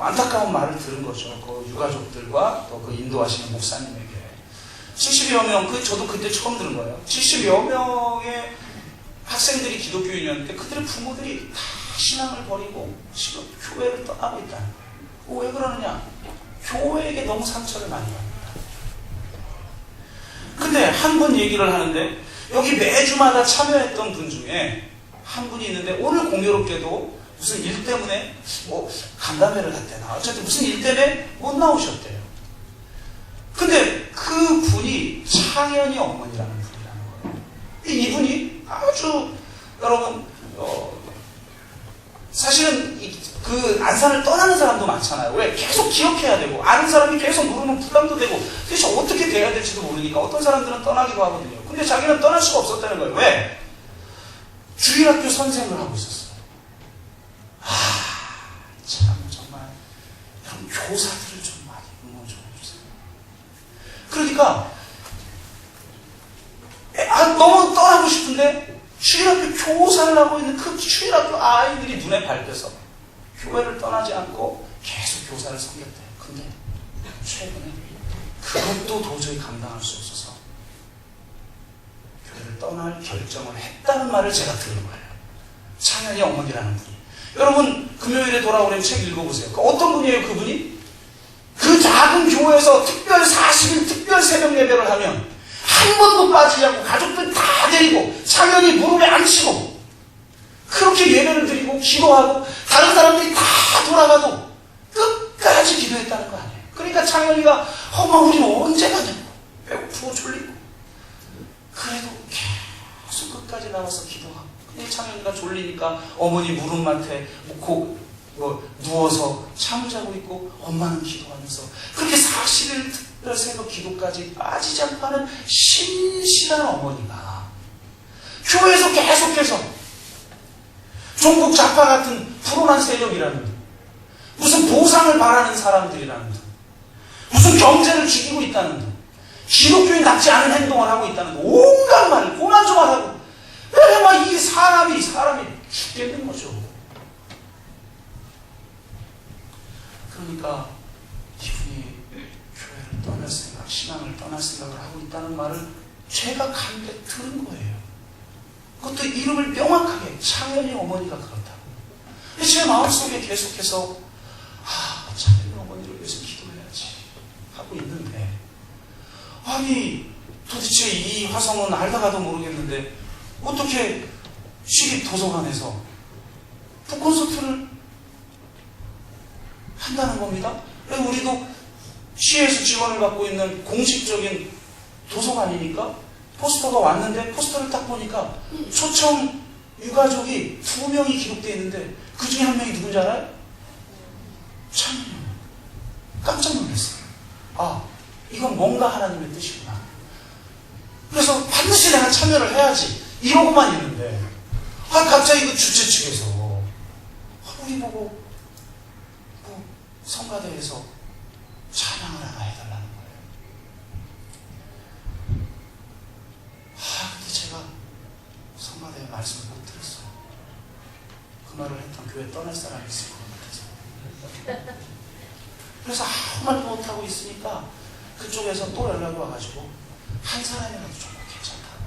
안타까운 말을 들은 거죠. 그 유가족들과 또 그 인도하시는 목사님에게 70여 명, 저도 그때 처음 들은 거예요. 70여 명의 학생들이 기독교인이었는데 그들의 부모들이 다 신앙을 버리고 지금 교회를 떠나고 있다는 거예요. 왜 그러느냐? 교회에게 너무 상처를 많이 받는다. 근데 한 분 얘기를 하는데 여기 매주마다 참여했던 분 중에 한 분이 있는데 오늘 공교롭게도 무슨 일 때문에 간담회를 갔대나 어쨌든 무슨 일 때문에 못 나오셨대요. 근데 그 분이 창현이 어머니라는 분이라는 거예요. 이분이 아주 여러분 사실은 그 안산을 떠나는 사람도 많잖아요. 왜? 계속 기억해야 되고 아는 사람이 계속 모르면 부담도 되고 도대체 어떻게 돼야 될지도 모르니까 어떤 사람들은 떠나기도 하거든요. 근데 자기는 떠날 수가 없었다는 거예요. 왜? 주일학교 선생을 하고 있었어요. 참 정말 이런 교사들을 좀 많이 응원 좀 해주세요. 그러니까 너무 떠나고 싶은데 주일학교 교사를 하고 있는 그 주일학교 아이들이 눈에 밟혀서 교회를 떠나지 않고 계속 교사를 섬겼대요. 근데 최근에 그것도 도저히 감당할 수 없어서 교회를 떠날 결정을 했다는 말을 제가 들은 거예요. 창현이 어머니라는 분이. 여러분 금요일에 돌아오는 책 읽어보세요. 어떤 분이에요 그분이? 그 작은 교회에서 특별 40일 특별 새벽 예배를 하면 한 번도 빠지지 않고 가족들 다 데리고 창현이 무릎에 앉히고 그렇게 예배를 드리고 기도하고 다른 사람들이 다 돌아가도 끝까지 기도했다는 거 아니에요. 그러니까 창현이가 엄마 우리는 언제 가냐고 배고프고 졸리고 그래도 계속 끝까지 나와서 기도하고 근데 창현이가 졸리니까 어머니 무릎맡에 누워서 잠을 자고 있고 엄마는 기도하면서 그렇게 40일 특별 새벽 기도까지 빠지지 않고 하는 신실한 어머니가 교회에서 계속해서 종북 좌파 같은 불온한 세력이라는 듯 무슨 보상을 바라는 사람들이라는 듯 무슨 경제를 죽이고 있다는 듯 기독교인 낫지 않은 행동을 하고 있다는 듯 온갖 말을 고만조만하고 이 사람이 죽겠는 거죠. 그러니까 이분이 교회를 떠날 생각, 신앙을 떠날 생각을 하고 있다는 말을 제가 간데 들은 거예요. 그것도 이름을 명확하게 창현이 어머니가 그렇다고. 제 마음속에 계속해서 창현이 어머니를 위해서 기도해야지 하고 있는데 아니 도대체 이 화성은 알다가도 모르겠는데 어떻게 시립 도서관에서 북콘서트를 한다는 겁니다. 우리도 시에서 지원을 받고 있는 공식적인 도서관이니까 포스터가 왔는데 포스터를 딱 보니까 초청 유가족이 2명이 기록되어 있는데 그 중에 한 명이 누군지 알아요? 창현이요. 깜짝 놀랐어요. 이건 뭔가 하나님의 뜻이구나. 그래서 반드시 내가 참여를 해야지 이러고만 있는데 갑자기 그 주최 측에서 우리 보고 성가대에서 찬양을 하나 해달라는 거예요. 근데 제가 성가대에 말씀을 못 들었어요. 그 말을 했던 교회 떠날 사람이 있을 것 같아서. 그래서 아무 말도 못하고 있으니까 그쪽에서 또 연락이 와가지고 한 사람이라도 좀 괜찮다고.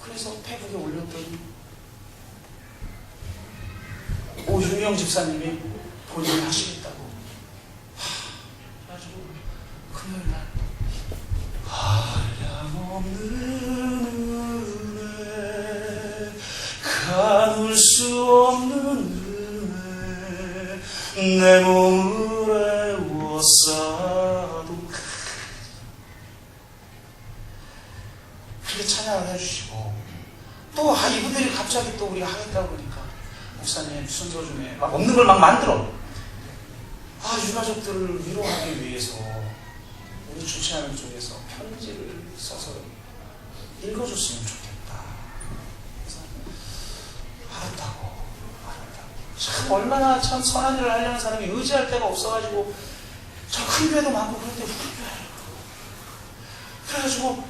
그래서 페북에 올렸더니 오윤영 집사님이 본인이 하시겠다고. 그래가지고 금요일날 한량없는 은혜, 가눌 수 없는 은혜, 내 몸을 애워싸도 그렇게 찬양을 해주시고, 또 이분들이 갑자기 또 우리가 하겠다고 그러니까 목사님 순서 중에 막 없는 걸 막 만들어. 유가족들을 위로하기 위해서 우리 주최하는 쪽에서 편지를 써서 읽어줬으면 좋겠다. 그래서 알았다고. 참 얼마나 참 선한 일을 하려는 사람이 의지할 데가 없어가지고 저 큰 교회도 많고 그런데 우리 교회. 그래가지고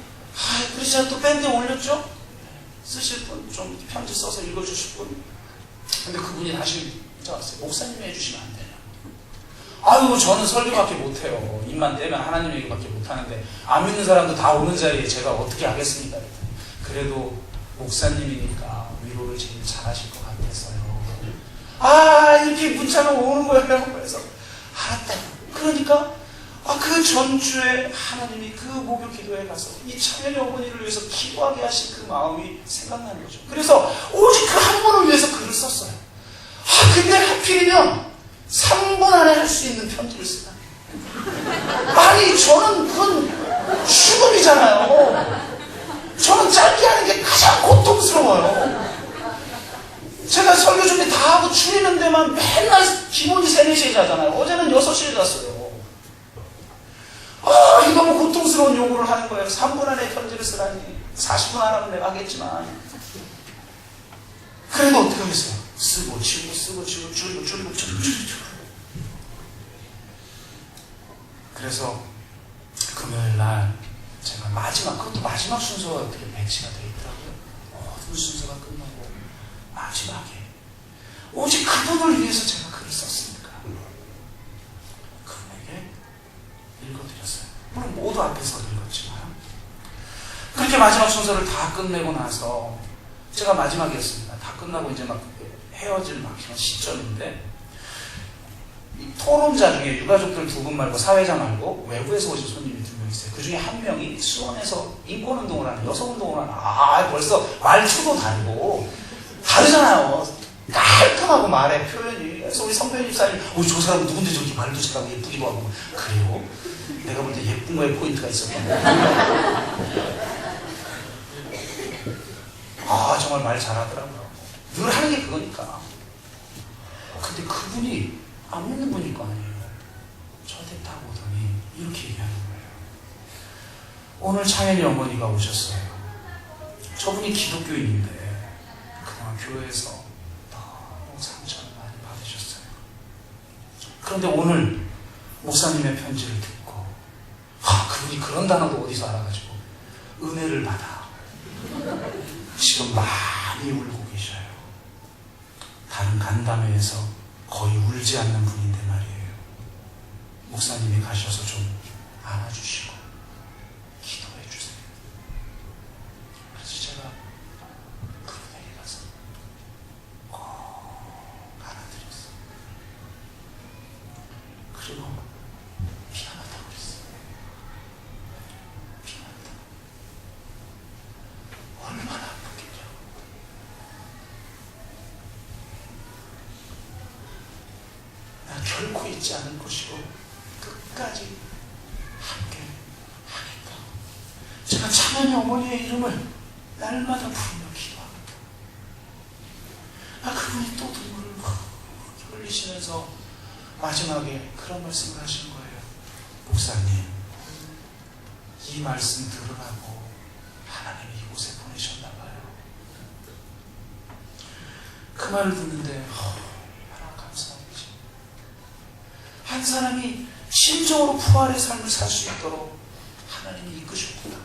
그래서 제가 또 밴드에 올렸죠. 쓰실 분, 좀 편지 써서 읽어주실 분. 근데 그분이 다시 문자 왔어요. 목사님이 해주시면 안 되냐. 저는 설교밖에 못해요. 입만 떼면 하나님 얘기밖에 못하는데 안 믿는 사람도 다 오는 자리에 제가 어떻게 하겠습니까? 그래도 목사님이니까 위로를 제일 잘하실 것 같아서요. 이렇게 문자가 오는 거예요. 그래서 알았다고. 그러니까 그 전주에 하나님이 그 목요 기도에 가서 이 창현이 어머니를 위해서 기도하게 하신 그 마음이 생각나는 거죠. 그래서 오직 그 한 분을 위해서 글을 썼어요. 근데 하필이면 3분 안에 할 수 있는 편지를 쓰다. 저는 그건 죽음이잖아요. 저는 짧게 하는 게 가장 고통스러워요. 제가 설교 준비 다 하고 줄이는 데만 맨날 기본이 3-4시에 자잖아요. 어제는 6시에 잤어요. 이 너무 고통스러운 요구를 하는 거예요. 3분 안에 편지를 쓰라니. 40분 안 하면 내가 하겠지만. 그래도 어떻게 하겠어요? 쓰고 치우고 쓰고 치우고 줄이고. 그래서 금요일날 제가 그것도 마지막 순서가 어떻게 배치가 되어 있더라고요. 모든 순서가 끝나고 마지막에 오직 그분을 위해서 제가 글을 썼으니까 그분에게 읽어드렸어요. 물론 모두 앞에서 읽었지만 그렇게 마지막 순서를 다 끝내고 나서 제가 마지막이었습니다. 다 끝나고 이제 막 헤어질 시점인데 이 토론자 중에 유가족들 2분 말고 사회자 말고 외부에서 오신 손님이 2명 있어요. 그 중에 한 명이 수원에서 인권운동을 하는 여성운동을 하는 벌써 말투도 다르고 다르잖아요. 깔끔하고 말의 표현이. 그래서 우리 성변 집사님 저 사람 누군데 저렇게 말도 잘하고 예쁘기도 하고. 그래요? 내가 볼 때 예쁜 거에 포인트가 있었던 거야. 정말 말 잘하더라고요. 늘 하는 게 그거니까. 근데 그분이 안 믿는 분일 거 아니에요. 저한테 딱 오더니 이렇게 얘기하는 거예요. 오늘 창현이 어머니가 오셨어요. 저분이 기독교인인데 그동안 교회에서 너무 상처를 많이 받으셨어요. 그런데 오늘 목사님의 편지를 듣고 그분이 그런 단어도 어디서 알아가지고 은혜를 받아 지금 많이 울고 계셔요. 다른 간담회에서 거의 울지 않는 분인데 말이에요. 목사님이 가셔서 좀 안아주시고 기도해 주세요. 그래서 제가 그분에게 가서 안아드렸어요. 그리고 미안하다고 그랬어요. 미안하다. 얼마나 아프겠냐고. 난 결코 잊지 않을 것이고 끝까지 함께 하겠다. 제가 찬현이 어머니의 이름을 날마다 부르며 기도하겠다. 그분이 또 눈물을 흘리시면서 마지막에 그런 말씀을 하시는 거예요. 목사님, 이 말씀 들으라고 하나님이 이곳에 보내셨나 봐요. 그 말을 듣는데 하나님 감사합니다. 한 사람이 진정으로 부활의 삶을 살 수 있도록 하나님이 이끄셨구나.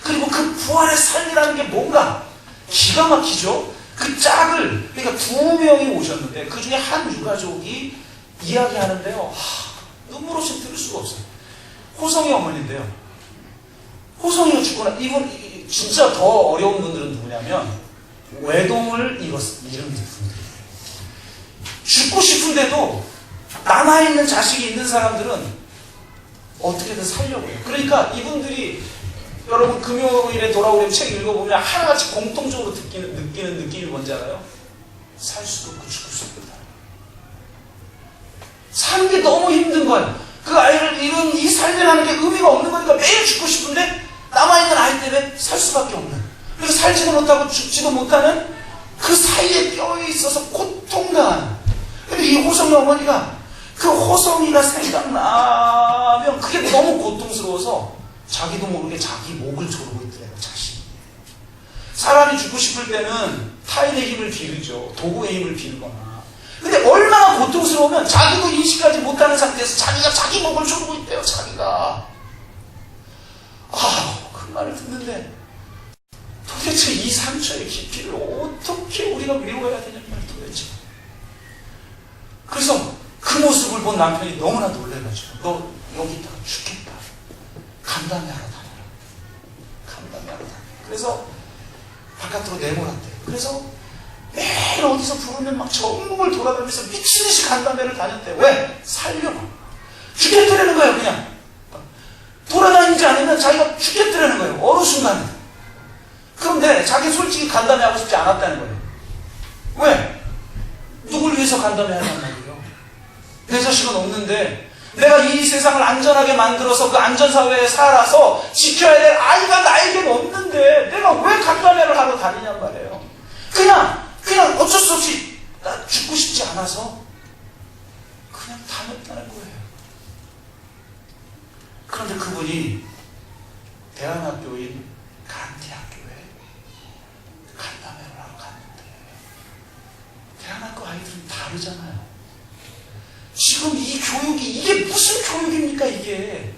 그리고 그 부활의 삶이라는 게 뭔가 기가 막히죠. 그 짝을, 그러니까 2명이 오셨는데 그 중에 한 유가족이 이야기하는데요, 눈물 없이 들을 수가 없어요. 호성이 어머니인데요, 호성이가 죽거나, 이분 진짜 더 어려운 분들은 누구냐면 외동을 잃은 분들, 죽고 싶은데도 남아있는 자식이 있는 사람들은 어떻게든 살려고 해요. 그러니까 이분들이, 여러분 금요일에 돌아오려면 책 읽어보면 하나같이 공통적으로 느끼는 느낌이 뭔지 알아요? 살 수도 없고 죽을 수도 없다. 사는 게 너무 힘든 거예요. 그 아이를 잃은 이 삶이라는 게 의미가 없는 거니까 매일 죽고 싶은데 남아있는 아이 때문에 살 수밖에 없는, 그리고 살지도 못하고 죽지도 못하는 그 사이에 뼈에 있어서 고통당하는. 근데 이 호성이 어머니가, 그 호성이가 생각나면 그게 너무 고통스러워서 자기도 모르게 자기 목을 조르고 있더래요. 자신이. 사람이 죽고 싶을 때는 타인의 힘을 빌죠. 도구의 힘을 빌거나. 근데 얼마나 고통스러우면 자기도 인식하지 못하는 상태에서 자기가 자기 목을 조르고 있대요. 자기가. 그 말을 듣는데 도대체 이 상처의 깊이를 어떻게 우리가 외워야 되냐는 말 도대체. 그래서 그 모습을 본 남편이 너무나 놀래가지고, 너 여기 있다가 죽겠다. 간담회 하러 다녀라. 간담회 하러 다녀라. 그래서 바깥으로 내몰았대요. 그래서 매일 어디서 부르면 막 전국을 돌아다니면서 미친듯이 간담회를 다녔대요. 왜? 살려고. 죽겠다라는 거예요. 그냥 돌아다니지 않으면 자기가 죽겠다라는 거예요. 어느 순간에. 그런데 자기 솔직히 간담회 하고 싶지 않았다는 거예요. 왜? 누굴 위해서 간담회 하냐는 말이에요. 내 자식은 없는데 내가 이 세상을 안전하게 만들어서 그 안전사회에 살아서 지켜야 될 아이가 나에게는 없는데 내가 왜 간담회를 하러 다니냔 말이에요. 그냥 어쩔 수 없이 나 죽고 싶지 않아서 그냥 다녔다는 거예요. 그런데 그분이 대안학교인 간디 학교에 간담회를 하러 갔는데, 대안학교 아이들은 다르잖아요. 지금 이 교육이, 이게 무슨 교육입니까, 이게?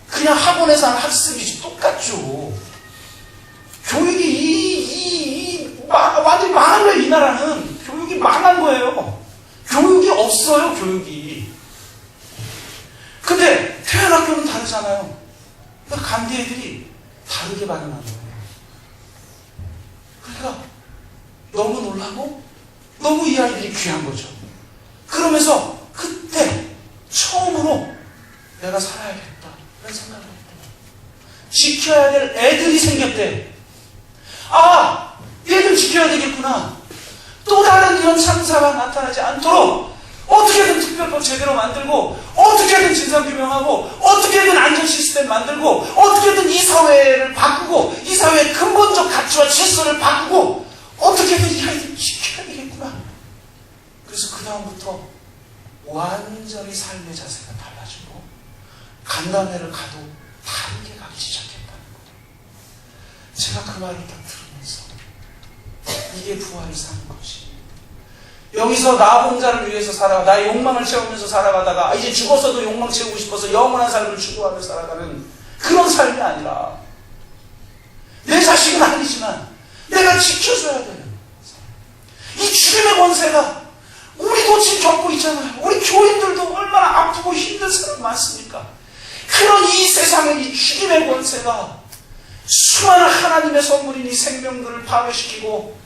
그냥 학원에서 하는 학습이지, 똑같죠. 교육이, 완전히 망한 거예요, 이 나라는. 교육이 망한 거예요. 교육이 없어요, 교육이. 근데, 태안학교는 다르잖아요. 그러니까 간디 애들이 다르게 반응하는 거예요. 그러니까, 너무 놀라고, 너무 이 아이들이 귀한 거죠. 그러면서 그때 처음으로 내가 살아야겠다 이런 생각을 했대요. 지켜야 될 애들이 생겼대. 얘들 지켜야 되겠구나. 또 다른 이런 참사가 나타나지 않도록 어떻게든 특별법 제대로 만들고, 어떻게든 진상규명하고, 어떻게든 안전 시스템 만들고, 어떻게든 이 사회를 바꾸고, 이 사회의 근본적 가치와 질서를 바꾸고, 어떻게든 이 아이들 지켜야 되겠구나. 그래서 그 다음부터 완전히 삶의 자세가 달라지고 간담회를 가도 다르게 가기 시작했다는 거예요. 제가 그 말을 딱 들으면서 이게 부활을 사는 것이, 여기서 나 혼자를 위해서 살아가, 나의 욕망을 채우면서 살아가다가 이제 죽어서도 욕망 채우고 싶어서 영원한 삶을 추구하며 살아가는 그런 삶이 아니라, 내 자식은 아니지만 내가 지켜줘야 되는 이 죽음의 권세가 우리도 지금 겪고 있잖아요. 우리 교인들도 얼마나 아프고 힘든 사람이 많습니까? 그런 이 세상의 이 죽임의 권세가 수많은 하나님의 선물인 이 생명들을 파괴시키고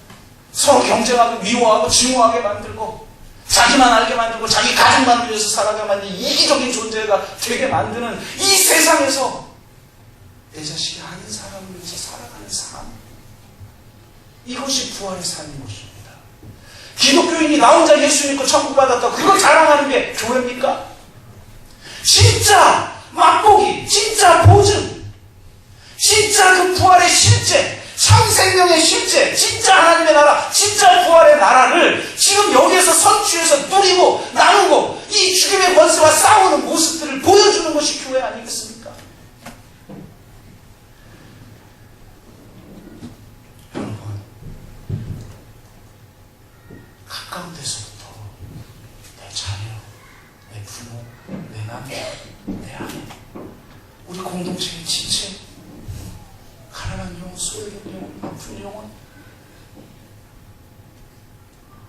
서로 경쟁하고 미워하고 증오하게 만들고 자기만 알게 만들고 자기 가족만 위해서 살아가게 만드는 이기적인 존재가 되게 만드는 이 세상에서 내 자식이 아닌 사람을 위해서 살아가는 삶, 이것이 부활의 삶인 것입니다. 기독교인이 나 혼자 예수 믿고 천국 받았다, 그걸 자랑하는 게 교회입니까? 진짜 맛보기, 진짜 보증, 진짜 그 부활의 실제, 창세 생명의 실제, 진짜 하나님의 나라, 진짜 부활의 나라를 지금 여기에서 선취해서 누리고 나누고 이 죽음의 권세와 싸우는 모습들을 보여주는 것이 교회 아니겠습니까? 여러분, 가까운 데서부터 내 자녀, 내 부모, 내 남편, 내 아내, 우리 공동체의 지체, 가난한 영혼, 소외된 영혼, 아픈 영혼,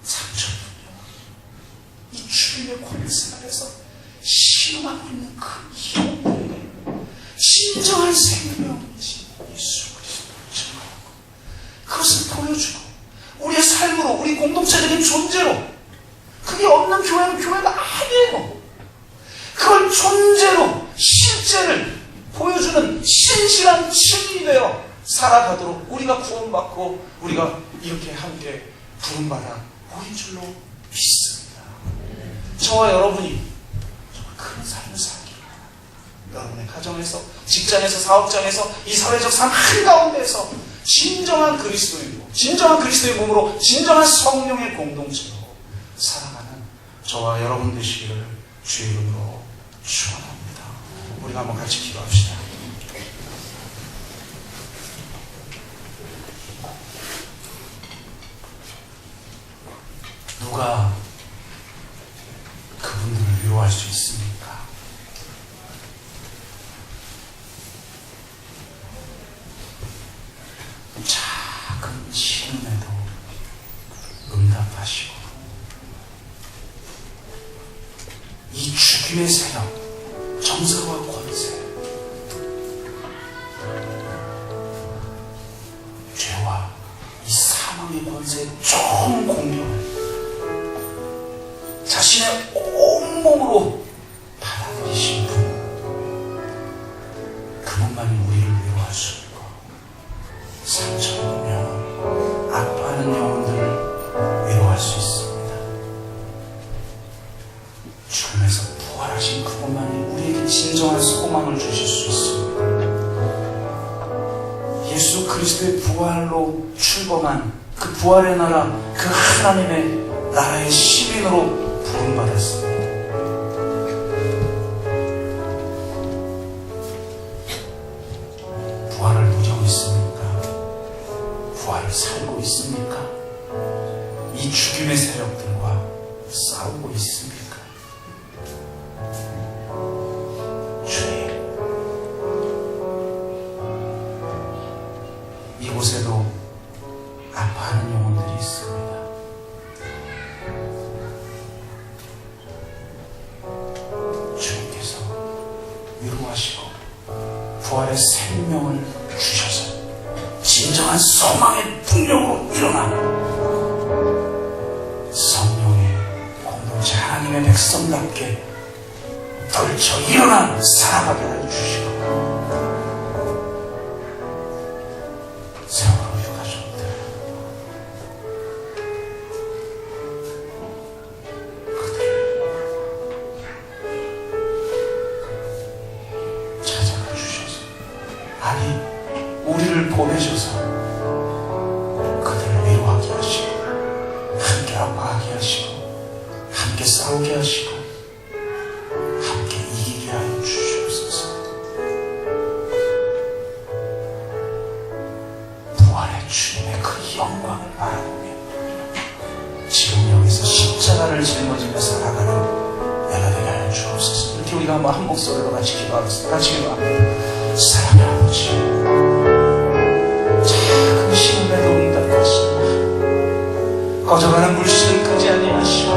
상처받은 영혼, 이 주님의 권세 아래서 신음하고 있는 그 영혼에게 진정한 생명이신 예수 그리스도를 전하고 그것을 보여주고 우리의 삶으로, 우리 공동체적인 존재로, 그게 없는 교회는 교회가 아니에요. 그걸 존재로, 실제를 보여주는 신실한 증인이 되어 살아가도록 우리가 구원받고 우리가 이렇게 함께 부름받아 모인 줄로 믿습니다. 저와 여러분이 정말 그런 삶을 살기를 바랍니다. 여러분의 가정에서, 직장에서, 사업장에서, 이 사회적 삶 한가운데에서 진정한 그리스도인으로, 진정한 그리스도의 몸으로, 진정한 성령의 공동체로 살아가는 저와 여러분 되시기를 주의 이름으로 축원합니다. 우리가 한번 같이 기도합시다. 누가 그분들을 위로할 수 있습니까? 작은 신음에도 응답하시고 이 죽음의 세력, 정사와 권세, 죄와 이 사망의 권세의 총 공격을 자신의 온몸으로 받아들이신 분, 그분만이 우리를 위로할 수 있고 상처받는 영혼, 아파하는 영혼들을 위로할 수 있습니다. 죽음에서 부활하신 그분만이 우리에게 진정한 소망을 주실 수 있습니다. 예수 그리스도의 부활로 출범한 그 부활의 나라, 그 하나님의 나라의 시민으로 부름받았습니다. 부활을 누리고 있습니까? 부활을 살고 있습니까? 이 죽음의 세력들과 싸우고 있습니까? 주님, 이곳에도 아파하는 영혼들이 있습니다. 주님께서 위로하시고 부활의 생명을 주셔서 진정한 소망의 능력으로 일어나 성령의 공동체 하나님의 백성답게 떨쳐 일어나 살아가게 하여 주시고 세월호 유가족들 그들을 찾아가 주셔서, 아니 우리를 보내셔서 그들을 위로하게 하시고 함께 아파하게 하시고 함께 싸우게 하시고 함께 이기게 하여 주시옵소서. 부활의 주님의 그 영광을 바라보며 지금 여기서 십자가를 짊어지며 살아가는 내가 되게 하여 주옵소서. 이렇게 우리가 한번 한 목소리로 같이 기도하겠습니다. 같이 기도합니다. 사랑의 아버지, 작은 시험에도 응답하시고 꺼져가는 불씨를 끄지 아니하시고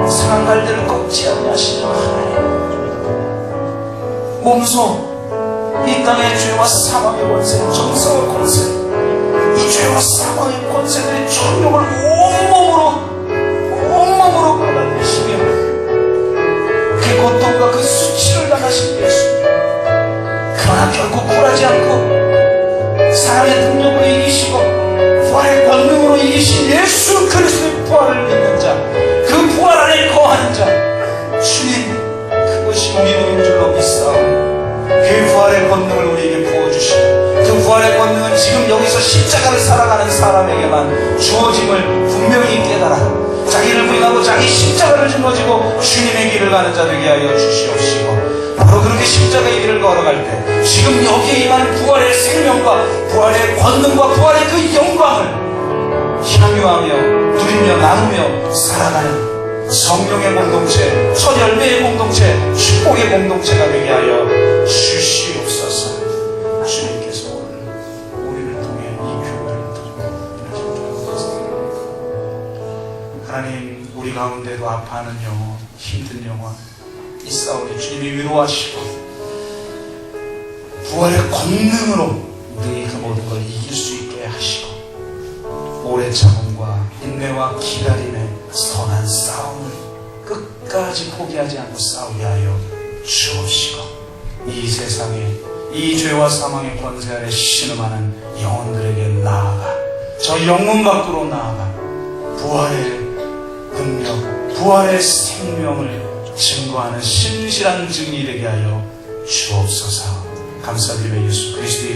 상한 갈대를 꺾지 아니하시는 하나님, 몸소 이 땅의 죄와 사망의 권세, 정성의 권세, 이 죄와 사망의 권세들의 총력을 온몸으로 받아들이시며 그 고통과 그 수치를 당하신 예수님, 그러나 결국 굴하지 않고 사랑의 능력으로 이기시고 부활의 권능으로 이기신 예수 그리스도의 부활을 믿는 자, 그 부활 안에 거하는 자, 주님, 그것이 우리 몸인 줄로 믿사오니 그 부활의 권능을 우리에게 부어주시고 그 부활의 부활의 권능은 지금 여기서 십자가를 살아가는 사람에게만 주어짐을 분명히 깨달아 자기를 부인하고 자기 십자가를 짊어지고 주님의 길을 가는 자 되게 하여 주시옵시고, 바로 그렇게 십자가의 길을 걸어갈 때 지금 여기에 임하는 부활의 생명과 부활의 권능과 부활의 그 영광을 향유하며 누리며 나누며 살아가는 성령의 공동체, 첫 열매의 공동체, 축복의 공동체가 되게 하여 주시옵소서. 주님께서 오늘 우리를 통해 이 교회를 드리고 하나님, 우리 가운데도 아파하는 영혼, 힘든 영혼 있사오니 주님이 위로하시고 부활의 권능으로 너희 그 모든 걸 이길 수 있게 하시고 오래 참음과 인내와 기다림의 선한 싸움을 끝까지 포기하지 않고 싸우게 하여 주옵시고, 이 세상에 이 죄와 사망의 권세 아래 신음하는 영혼들에게 나아가 저 영문 밖으로 나아가 부활의 능력, 부활의 생명을 증거하는 신실한 증인이 되게 하여 주옵소서. 감사드리며 예수 그리스도의